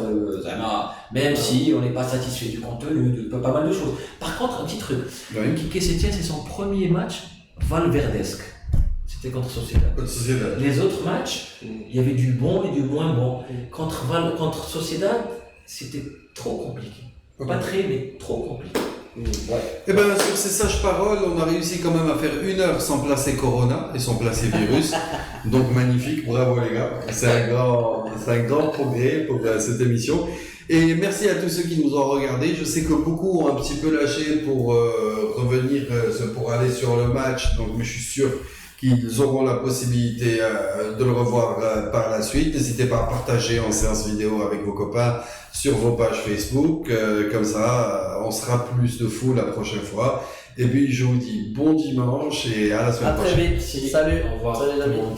même si on n'est pas satisfait du contenu, de pas mal de choses. Par contre, un petit truc, Quique Sétien, c'est son premier match valverdesque. C'était contre Sociedad. Les autres matchs, il y avait du bon et du moins bon. Contre Sociedad, c'était trop compliqué. Pas très, mais trop compliqué. Et bien, sur ces sages paroles, on a réussi quand même à faire 1 heure sans placer Corona et sans placer virus. Donc magnifique, bravo les gars. C'est un grand progrès pour cette émission. Et merci à tous ceux qui nous ont regardés. Je sais que beaucoup ont un petit peu lâché pour revenir, pour aller sur le match. Donc, mais je suis sûr qu'ils auront la possibilité de le revoir par la suite. N'hésitez pas à partager en séance vidéo avec vos copains sur vos pages Facebook. Comme ça, on sera plus de fou la prochaine fois. Et puis, je vous dis bon dimanche et à la semaine prochaine. À très vite. Salut. Au revoir Salut les tout le amis. monde.